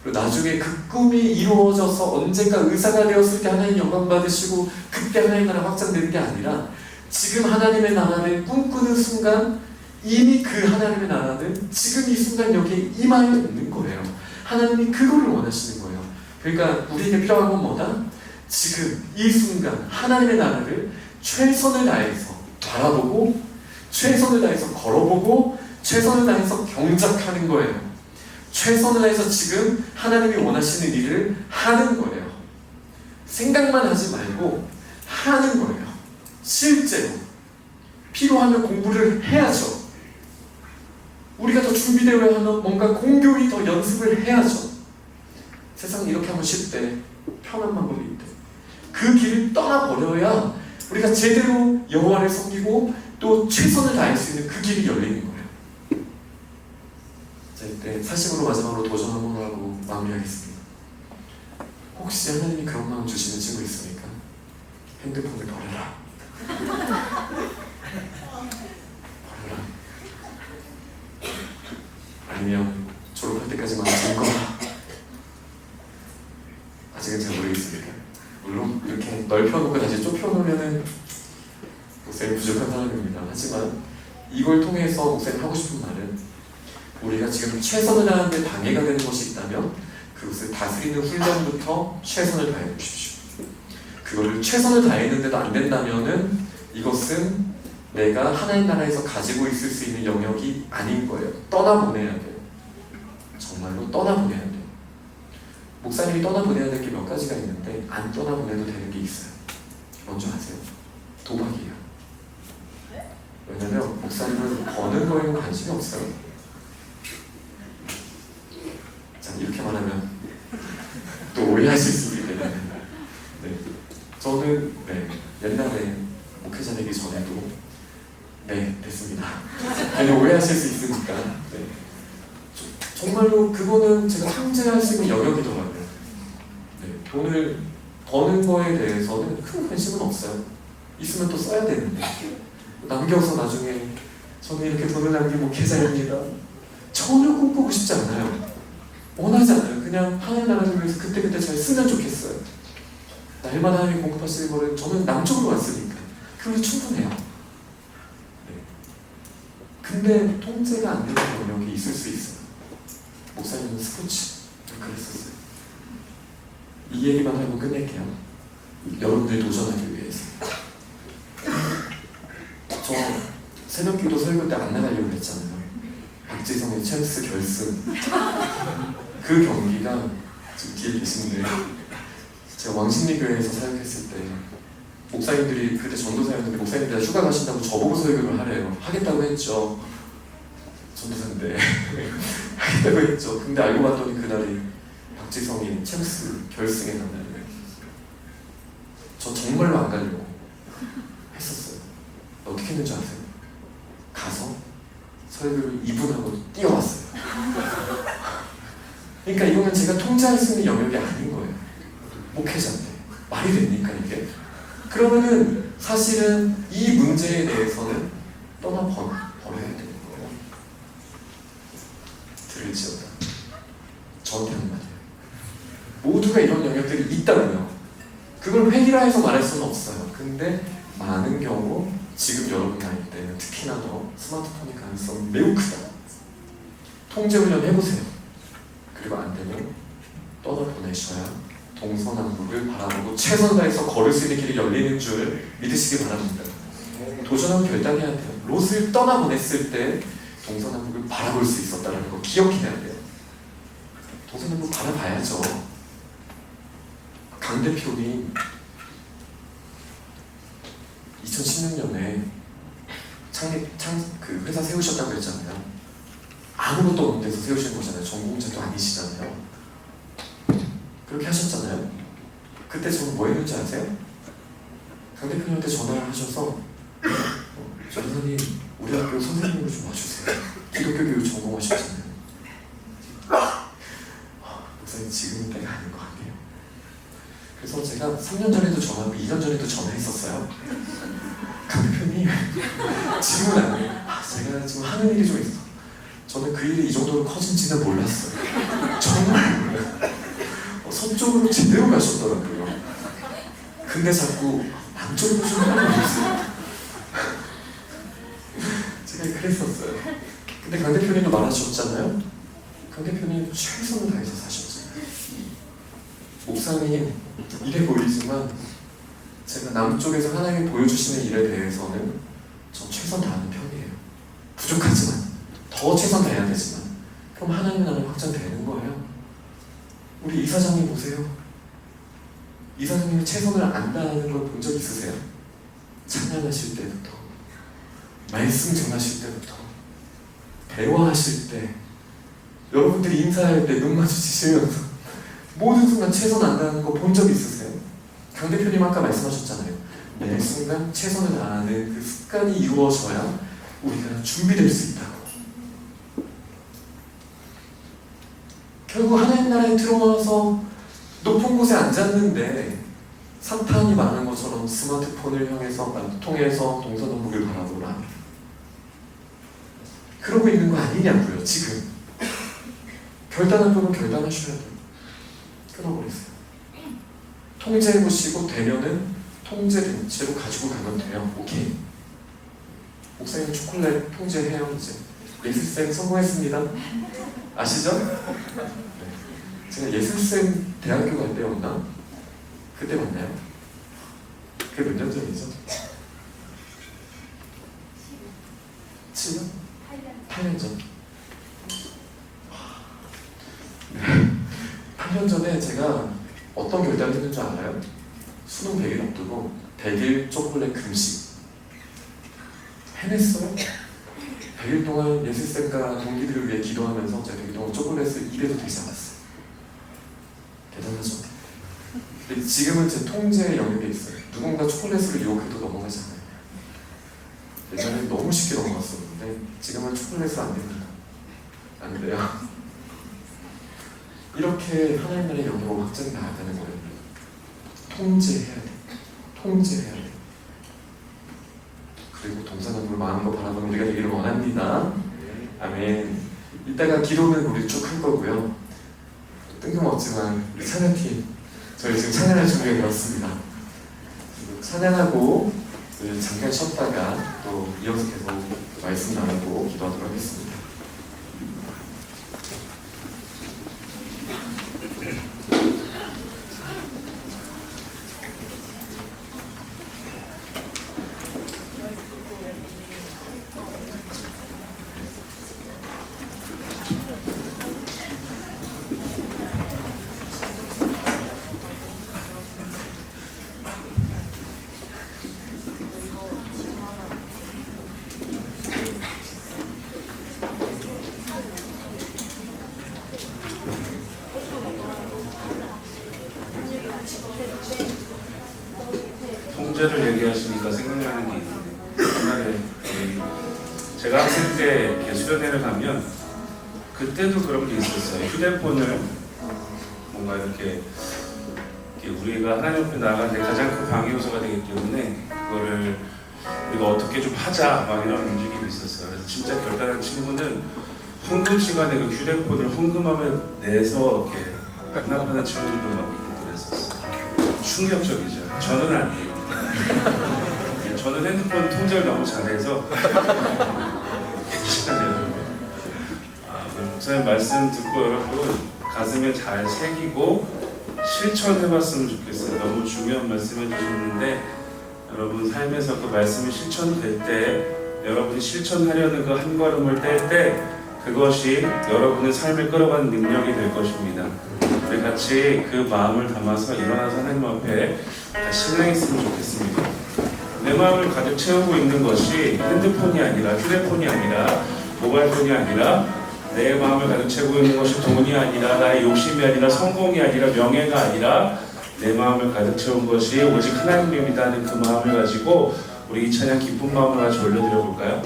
그리고 나중에 그 꿈이 이루어져서 언젠가 의사가 되었을 때 하나님 영광 받으시고 그때 하나님 나라 확장되는 게 아니라 지금 하나님의 나라를 꿈꾸는 순간 이미 그 하나님의 나라는 지금 이 순간 여기에 임하여 있는 거예요. 하나님이 그거를 원하시는 거예요. 그러니까 우리에게 필요한 건 뭐다? 지금 이 순간 하나님의 나라를 최선을 다해서 바라보고 최선을 다해서 걸어보고 최선을 다해서 경작하는 거예요. 최선을 다해서 지금 하나님이 원하시는 일을 하는 거예요. 생각만 하지 말고 하는 거예요. 실제로 필요하면 공부를 해야죠. 우리가 더 준비되어야 하면 뭔가 공교히 더 연습을 해야죠. 세상은 이렇게 하면 쉽대. 편한 방법이 있대. 그 길을 떠나버려야 우리가 제대로 여호와를 섬기고 또 최선을 다할 수 있는 그 길이 열리는 거예요. 자, 이때 사심으로 마지막으로 도전 한번 하고 마무리하겠습니다. 혹시 하나님이 그런 마음 주시는 친구 있습니까? 핸드폰을 버려라. 버려라. 아니면 졸업할 때까지만 즐거워라. 아직은 잘 모르겠습니다. 물론 이렇게 넓혀놓고 다시 좁혀놓으면은 목사님 부족한 사람입니다. 하지만 이걸 통해서 목사님 하고 싶은 말은 우리가 지금 최선을 다하는데 방해가 되는 것이 있다면 그것을 다스리는 훈련부터 최선을 다해 보십시오. 그거를 최선을 다했는데도 안 된다면은 이것은 내가 하나님 나라에서 가지고 있을 수 있는 영역이 아닌 거예요. 떠나보내야 돼요. 정말로 떠나보내야 돼요. 목사님이 떠나보내야 될 게 몇 가지가 있는데 안 떠나보내도 되는 게 있어요. 먼저 아세요? 도박이에요. 왜냐면 목사님은 버는 거에는 관심이 없어요. 자, 이렇게 말하면 또 오해하실 수 있기 때문에 전에도 네, 됐습니다. 괜히 오해하실 수 있으니까. 네. 정말로 그거는 제가 통제할 수 있는 영역이더라고요. 네. 돈을 버는 거에 대해서는 큰 관심은 없어요. 있으면 또 써야 되는데 남겨서 나중에 저는 이렇게 돈을 남긴 목회자입니다. 전혀 꿈꾸고 싶지 않아요. 원하지 않아요. 그냥 하나님 나라를 위해서 그때그때 잘 쓰면 좋겠어요. 날마다 하나님이 공급하시는 거를 저는 남쪽으로 왔으니까 그게 충분해요. 네. 근데 통제가 안 되는 영역이 있을 수 있어요. 목사님은 스포츠 그랬었어요. 이 얘기만 하고 끝낼게요. 여러분들이 도전하기 위해서. 저 새벽기도 설교 때 안 나가려고 했잖아요. 박지성의 챔스 결승. 그 경기가 지금 뒤에 계신데 제가 왕십리교회에서 사역했을 때 목사님들이 그때 전도사였는데 목사님들이 휴가 가신다고 저보고 설교를 하래요. 하겠다고 했죠. 전도사인데 하겠다고 했죠. 근데 알고 봤더니 그날이 박지성이 챔스 결승에 간 날이에요. 저 정말로 안 가려고 했었어요. 어떻게 했는지 아세요? 가서 설교를 2분 하고 뛰어왔어요. 그러니까 이거는 제가 통제할 수 있는 영역이 아닌 거예요. 목회자인데 말이 됩니까 이게? 그러면은 사실은 이 문제에 대해서는 버려야 되는 거예요. 들을지어다. 저한테 하는 말이에요. 모두가 이런 영역들이 있다고요. 그걸 획일화 해서 말할 수는 없어요. 근데 많은 경우 지금 여러분 나이 때는 특히나 더 스마트폰의 가능성이 매우 크다. 통제 훈련 해보세요. 그리고 안 되면 떠나보내셔야 동서남북을 바라보고 최선 다해서 걸을 수 있는 길이 열리는 줄 믿으시기 바랍니다. 도전하고 결단해야 돼요. 롯을 떠나보냈을 때 동서남북을 바라볼 수 있었다는 거 기억해야 돼요. 동서남북 바라봐야죠. 강 대표님 2016년에 그 회사 세우셨다고 했잖아요. 아무것도 없는 데서 세우신 거잖아요. 전공자도 아니시잖아요. 그렇게 하셨잖아요. 그때 저는 뭐 했는지 아세요? 강 대표님한테 전화를 하셔서 전사님 우리 학교 선생님으로 좀 와주세요. 기독교 교육 전공하셨잖아요. 목사님 지금은 때가 아닌 것 같네요. 그래서 제가 3년 전에도 전화하고 2년 전에도 전화했었어요. 강 대표님 지금은 아니에요. 제가 지금 하는 일이 좀 있어. 저는 그 일이 이 정도로 커진지는 몰랐어요. 정말 몰라요. 서쪽으로 제대로 가셨더라고요. 근데 자꾸 남쪽으로 좀 하는 있어요. 제가 그랬었어요. 근데 강 대표님도 말하셨잖아요. 강 대표님 최선을 다해서 사셨잖아요. 목사님 이래 보이지만 제가 남쪽에서 하나님이 보여주시는 일에 대해서는 전 최선 다하는 편이에요. 부족하지만 더 최선 다해야 되지만 그럼 하나님의 나라는 확장되는 거예요. 우리 이사장님 보세요. 이사장님이 최선을 안 다하는 걸 본 적 있으세요? 찬양하실 때부터 말씀 전하실 때부터 대화하실 때 여러분들이 인사할 때 눈 마주치시면서 모든 순간 최선 안 다하는 거 본 적 있으세요? 강 대표님 아까 말씀하셨잖아요. 매 순간 최선을 다하는 그 습관이 이루어져야 우리가 준비될 수 있다고. 결국 하나님 나라에 들어와서 높은 곳에 앉았는데 사탄이 많은 것처럼 스마트폰을 통해서 동서남북을 바라보라. 그러고 있는 거 아니냐고요. 지금 결단할 거면 결단하셔야 돼요. 끊어버리세요. 통제해보시고 되면은 통제된 채로 가지고 가면 돼요. 오케이. 목사님 초콜릿 통제해요. 이제 예술쌤 성공했습니다. 아시죠? 네. 제가 예술쌤 대학교 갈 때였나? 그때 맞나요? 그게 몇 년 전이죠? 7년? 8년 전. 네. 8년 전에 제가 어떤 결단을 했는 줄 알아요? 수능 100일 앞두고 100일 초콜릿 금식 해냈어요. 100일 동안 예술쌤과 동기들을 위해 기도하면서 제가 100일 동안 초콜릿을 입에도 대지 않았어요. 대단하죠? 근데 지금은 제 통제의 영역에 있어요. 누군가 초콜릿으로 유혹해도 넘어가지 않아요. 예전에 너무 쉽게 넘어갔었는데 지금은 초콜릿은 안 됩니다. 안 돼요. 이렇게 하나님 나라의 영역으로 확장해 나가야 되는 거예요. 통제해야 돼. 통제해야 돼. 그리고 동서남북을 마음으로 바라보는 우리가 되기를 원합니다. 아멘. 이따가 기도는 우리 쭉 할 거고요. 뜬금없지만 우리 찬양팀 저희 지금 찬양할 준비가 되었습니다. 찬양하고 잠깐 쉬었다가 또 이어서 계속 말씀 나누고 기도하도록 하겠습니다. 통제를 얘기하시니까 생각나는 게 있는데 옛날에 제가 학생 때 이렇게 수련회를 가면 그때도 그런 게 있었어요. 휴대폰을 뭔가 이렇게 우리가 하나님 앞에 나아갈 때 가장 큰 방해 요소가 되기 때문에 그거를 우리가 어떻게 좀 하자 막 이런 움직임이 있었어요. 그래서 진짜 결단한 친구는 헌금 시간에 그 휴대폰을 헌금함에 내서 이렇게 반납하는 친구들도 막 있고 그랬었어요. 충격적이죠. 저는 아니에요. 저는 핸드폰 통제를 너무 잘해서 깨끗하네요. 목사님 말씀 듣고 여러분 가슴에 잘 새기고 실천해봤으면 좋겠어요. 너무 중요한 말씀 해주셨는데 여러분 삶에서 그 말씀이 실천될 때 여러분이 실천하려는 그 한 걸음을 뗄 때 그것이 여러분의 삶을 끌어가는 능력이 될 것입니다. 우리 같이 그 마음을 담아서 일어나서 하나님 앞에 신앙했으면 좋겠습니다. 내 마음을 가득 채우고 있는 것이 핸드폰이 아니라 휴대폰이 아니라 모바일폰이 아니라 내 마음을 가득 채우고 있는 것이 돈이 아니라 나의 욕심이 아니라 성공이 아니라 명예가 아니라 내 마음을 가득 채운 것이 오직 하나님입니다 하는 그 마음을 가지고 우리 이 찬양 기쁜 마음을 같이 올려드려 볼까요?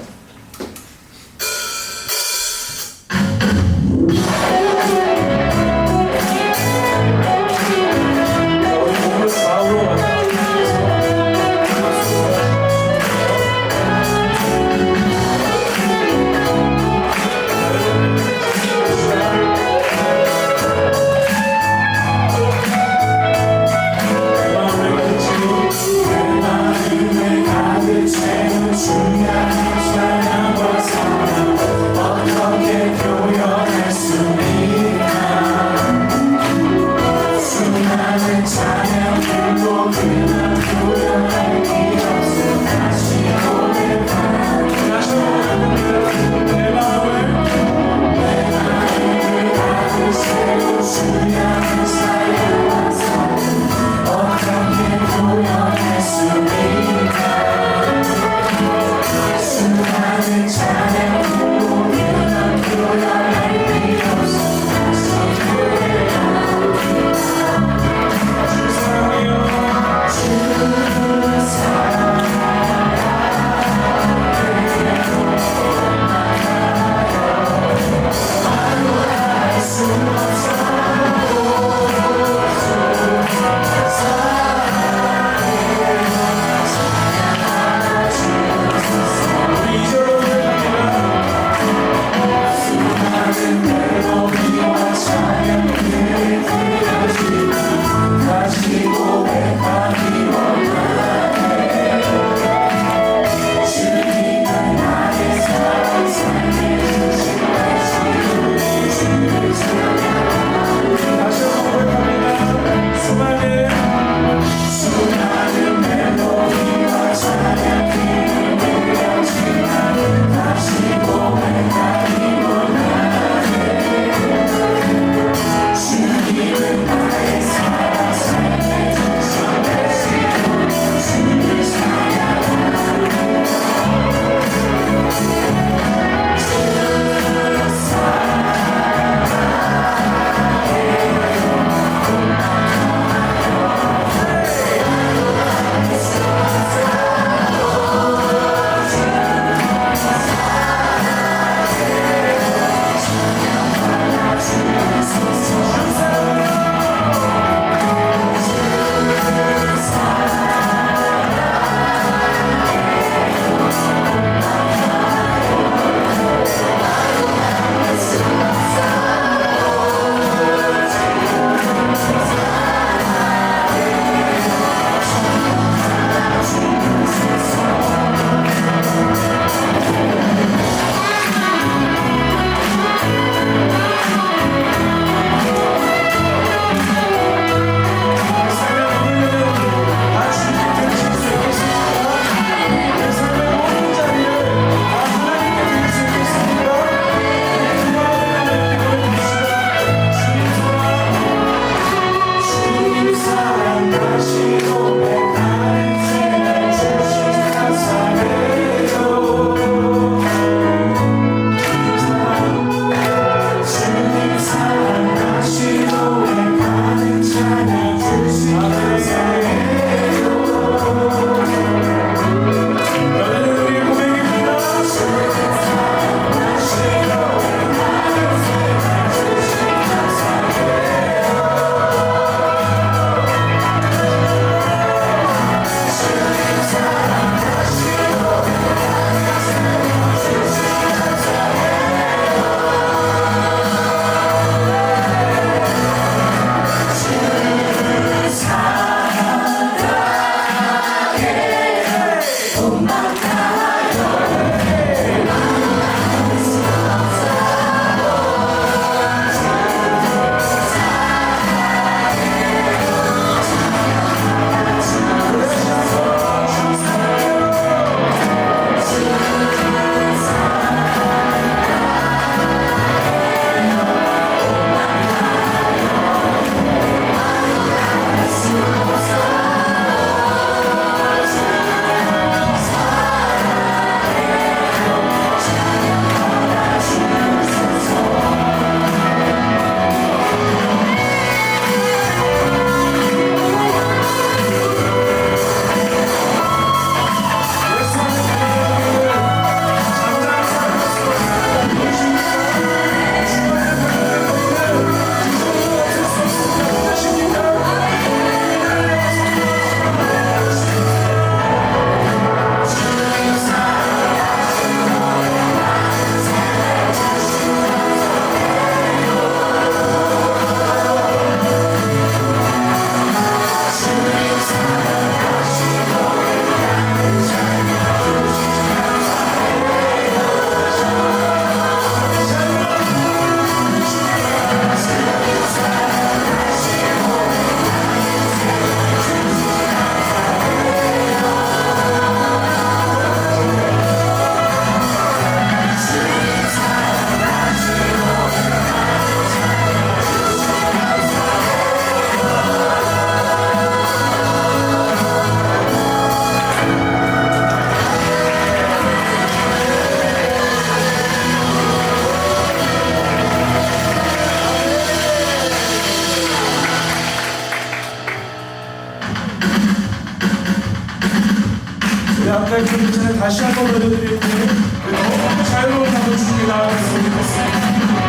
발표하기 전에 다시 한번 보여드리는 너무 자유로운 한번 준비 나왔으면 좋겠습니다.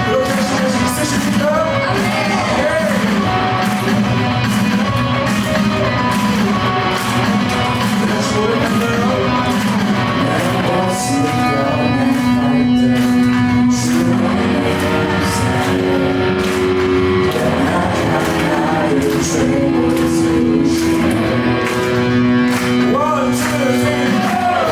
그렇게 하시는 수 있으십니까? 네. 다시 오랜만이에요. One, two, three, four.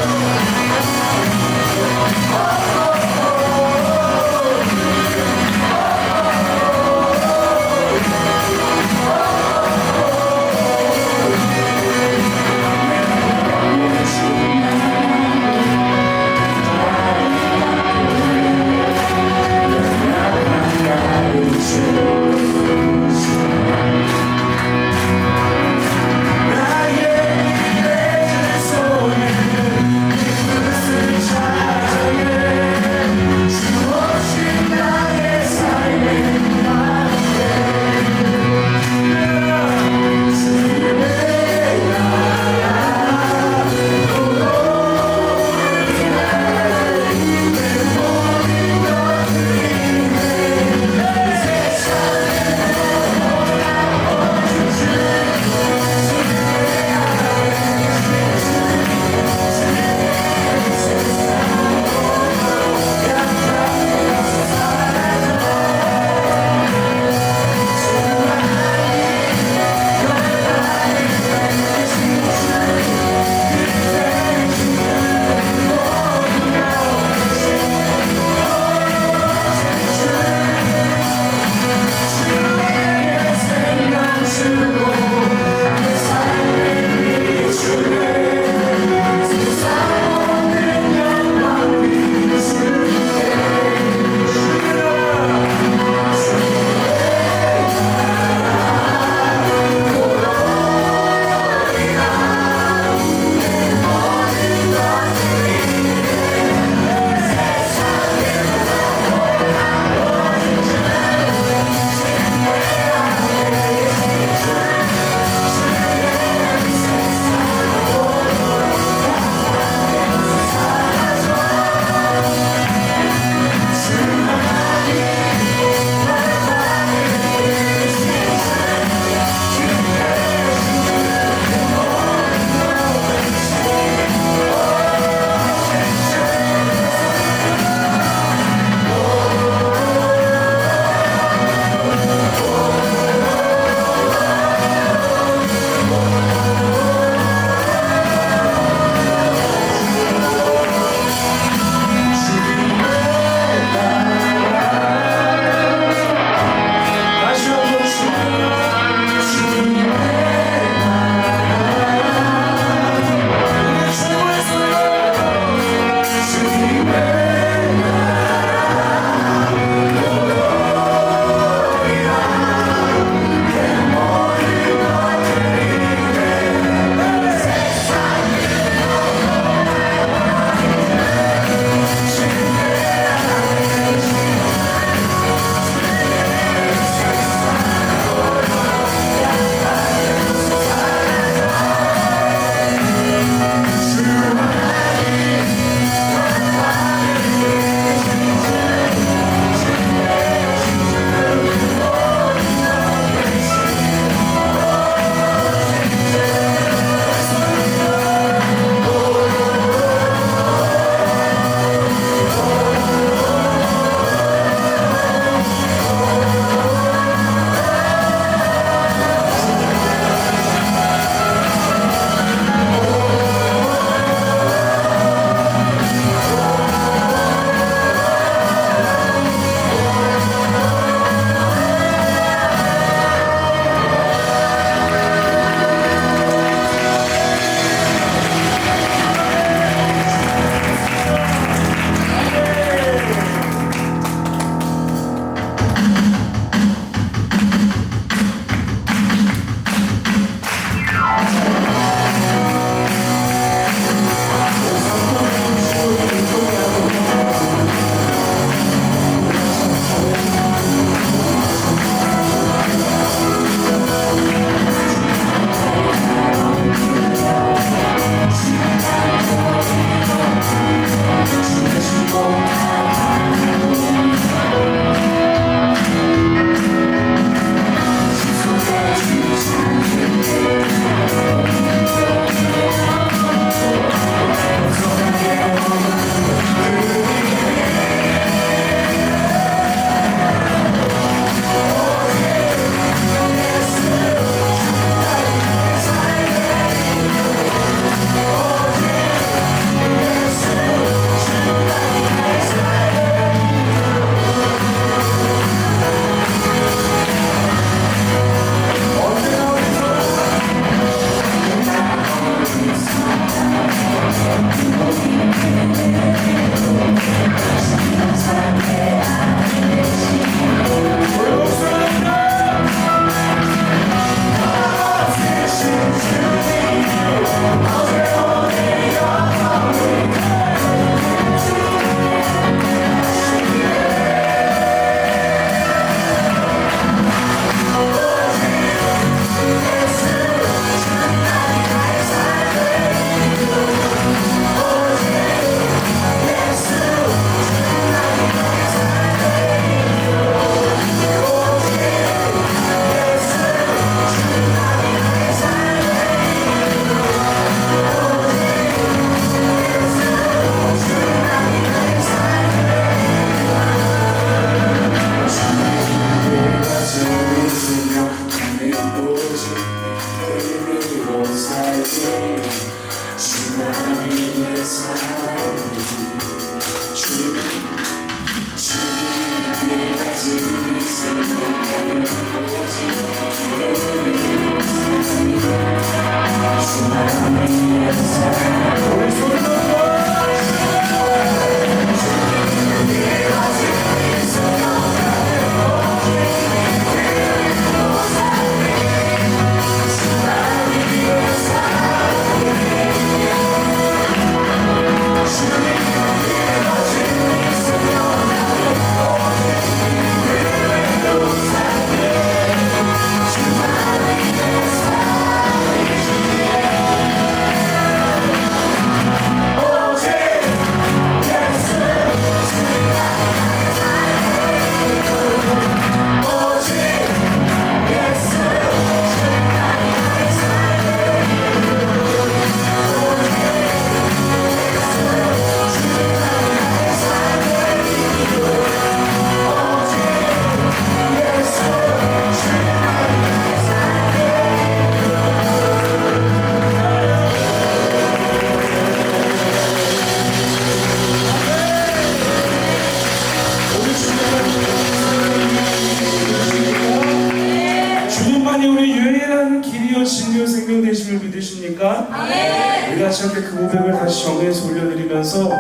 같이 함께 그 고백을 다시 정리해서 올려드리면서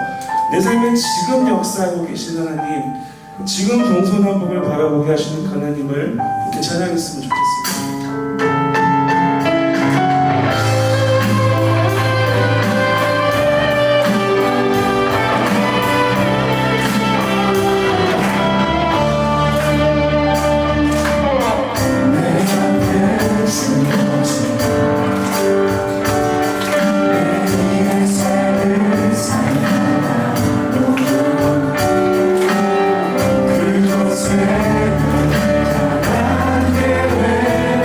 내 삶에 지금 역사하고 계신 하나님, 지금 동서남북을 바라보게 하시는 하나님을 이렇게 찬양했으면 좋겠습니다. 그곳에 가난 게 왜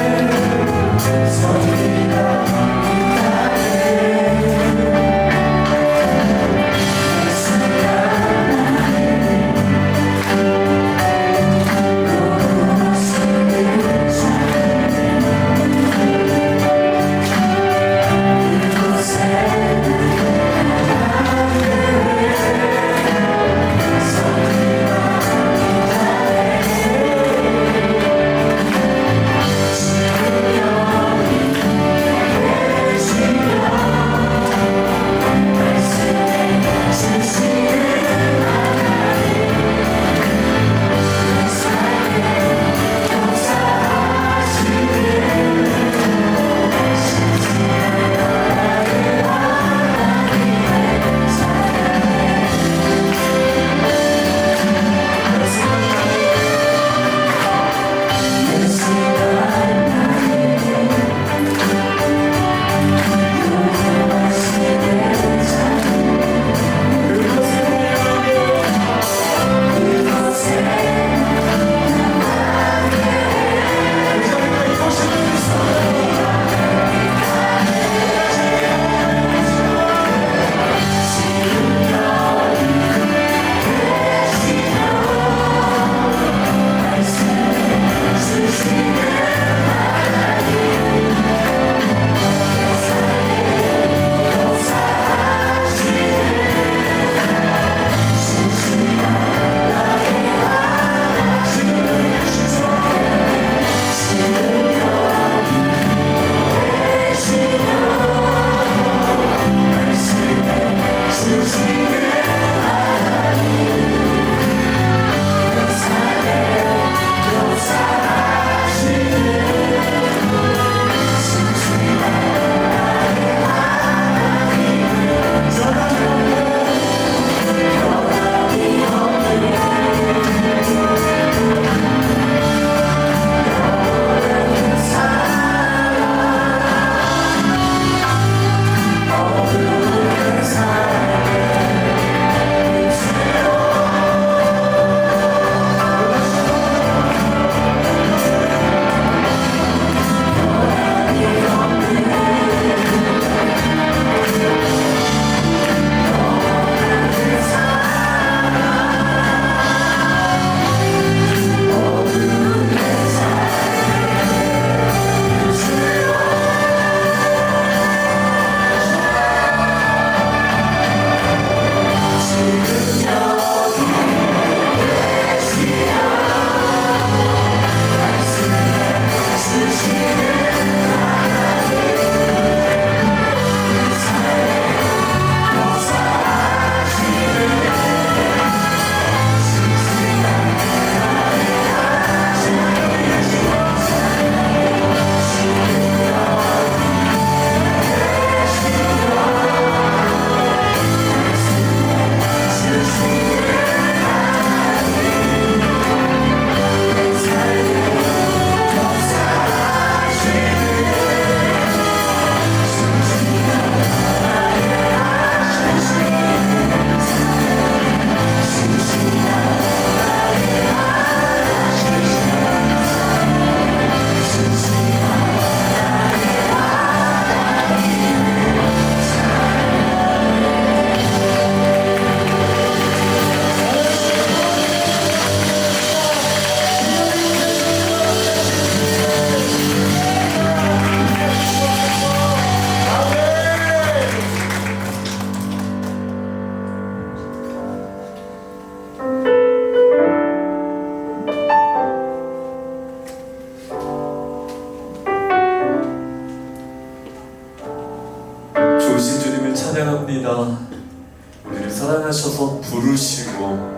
찾아오셔서 부르시고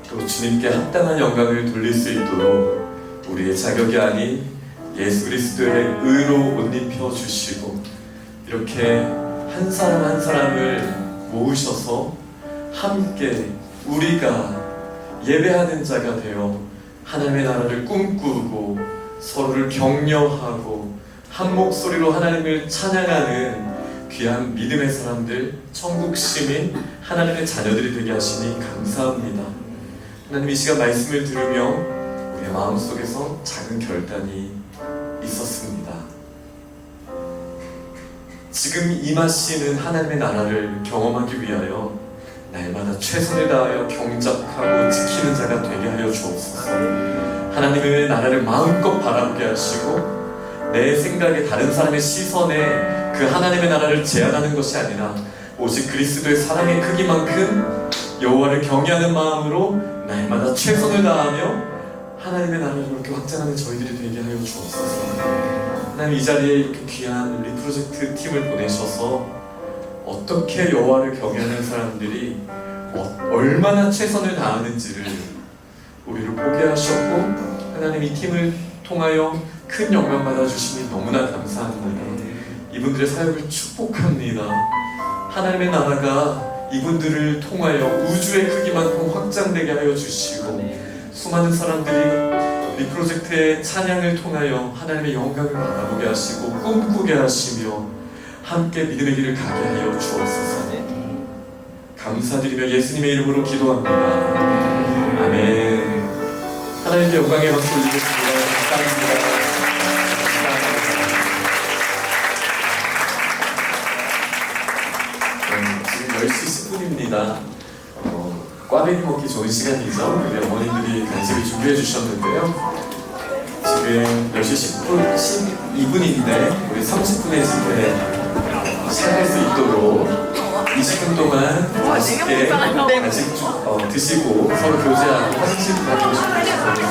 또 주님께 합당한 영광을 돌릴 수 있도록 우리의 자격이 아닌 예수 그리스도의 의로 옷 입혀 주시고 이렇게 한 사람 한 사람을 모으셔서 함께 우리가 예배하는 자가 되어 하나님의 나라를 꿈꾸고 서로를 격려하고 한 목소리로 하나님을 찬양하는 귀한 믿음의 사람들, 천국 시민, 하나님의 자녀들이 되게 하시니 감사합니다. 하나님 이 시간 말씀을 들으며 우리의 마음속에서 작은 결단이 있었습니다. 지금 임하시는 하나님의 나라를 경험하기 위하여 날마다 최선을 다하여 경작하고 지키는 자가 되게 하여 주옵소서. 하나님의 나라를 마음껏 바라보게 하시고 내 생각에 다른 사람의 시선에 그 하나님의 나라를 제한하는 것이 아니라 오직 그리스도의 사랑의 크기만큼 여호와를 경외하는 마음으로 날마다 최선을 다하며 하나님의 나라를 그렇게 확장하는 저희들이 되게 하여 주옵소서. 하나님 이 자리에 이렇게 귀한 리프로젝트 팀을 보내셔서 어떻게 여호와를 경외하는 사람들이 얼마나 최선을 다하는지를 우리를 보게 하셨고 하나님 이 팀을 통하여 큰 영광 받아주시니 너무나 감사합니다. 이분들의 사역을 축복합니다. 하나님의 나라가 이분들을 통하여 우주의 크기만큼 확장되게 하여 주시고 수많은 사람들이 이 프로젝트의 찬양을 통하여 하나님의 영광을 바라보게 하시고 꿈꾸게 하시며 함께 믿음의 길을 가게 하여 주옵소서. 감사드리며 예수님의 이름으로 기도합니다. 아멘. 하나님께 영광의 박수 올리겠습니다. 감사합니다. 지금 10시 10분입니다. 꽈배기 먹기 좋은 시간이죠. 우리 어머님들이 간식을 준비해 주셨는데요. 지금 10시 10분, 12분인데 우리 30분의 집회 시작할 수 있도록 20분 동안 맛있게 간식 드시고 서로 교제하고 화장실도 가고 싶으신 분들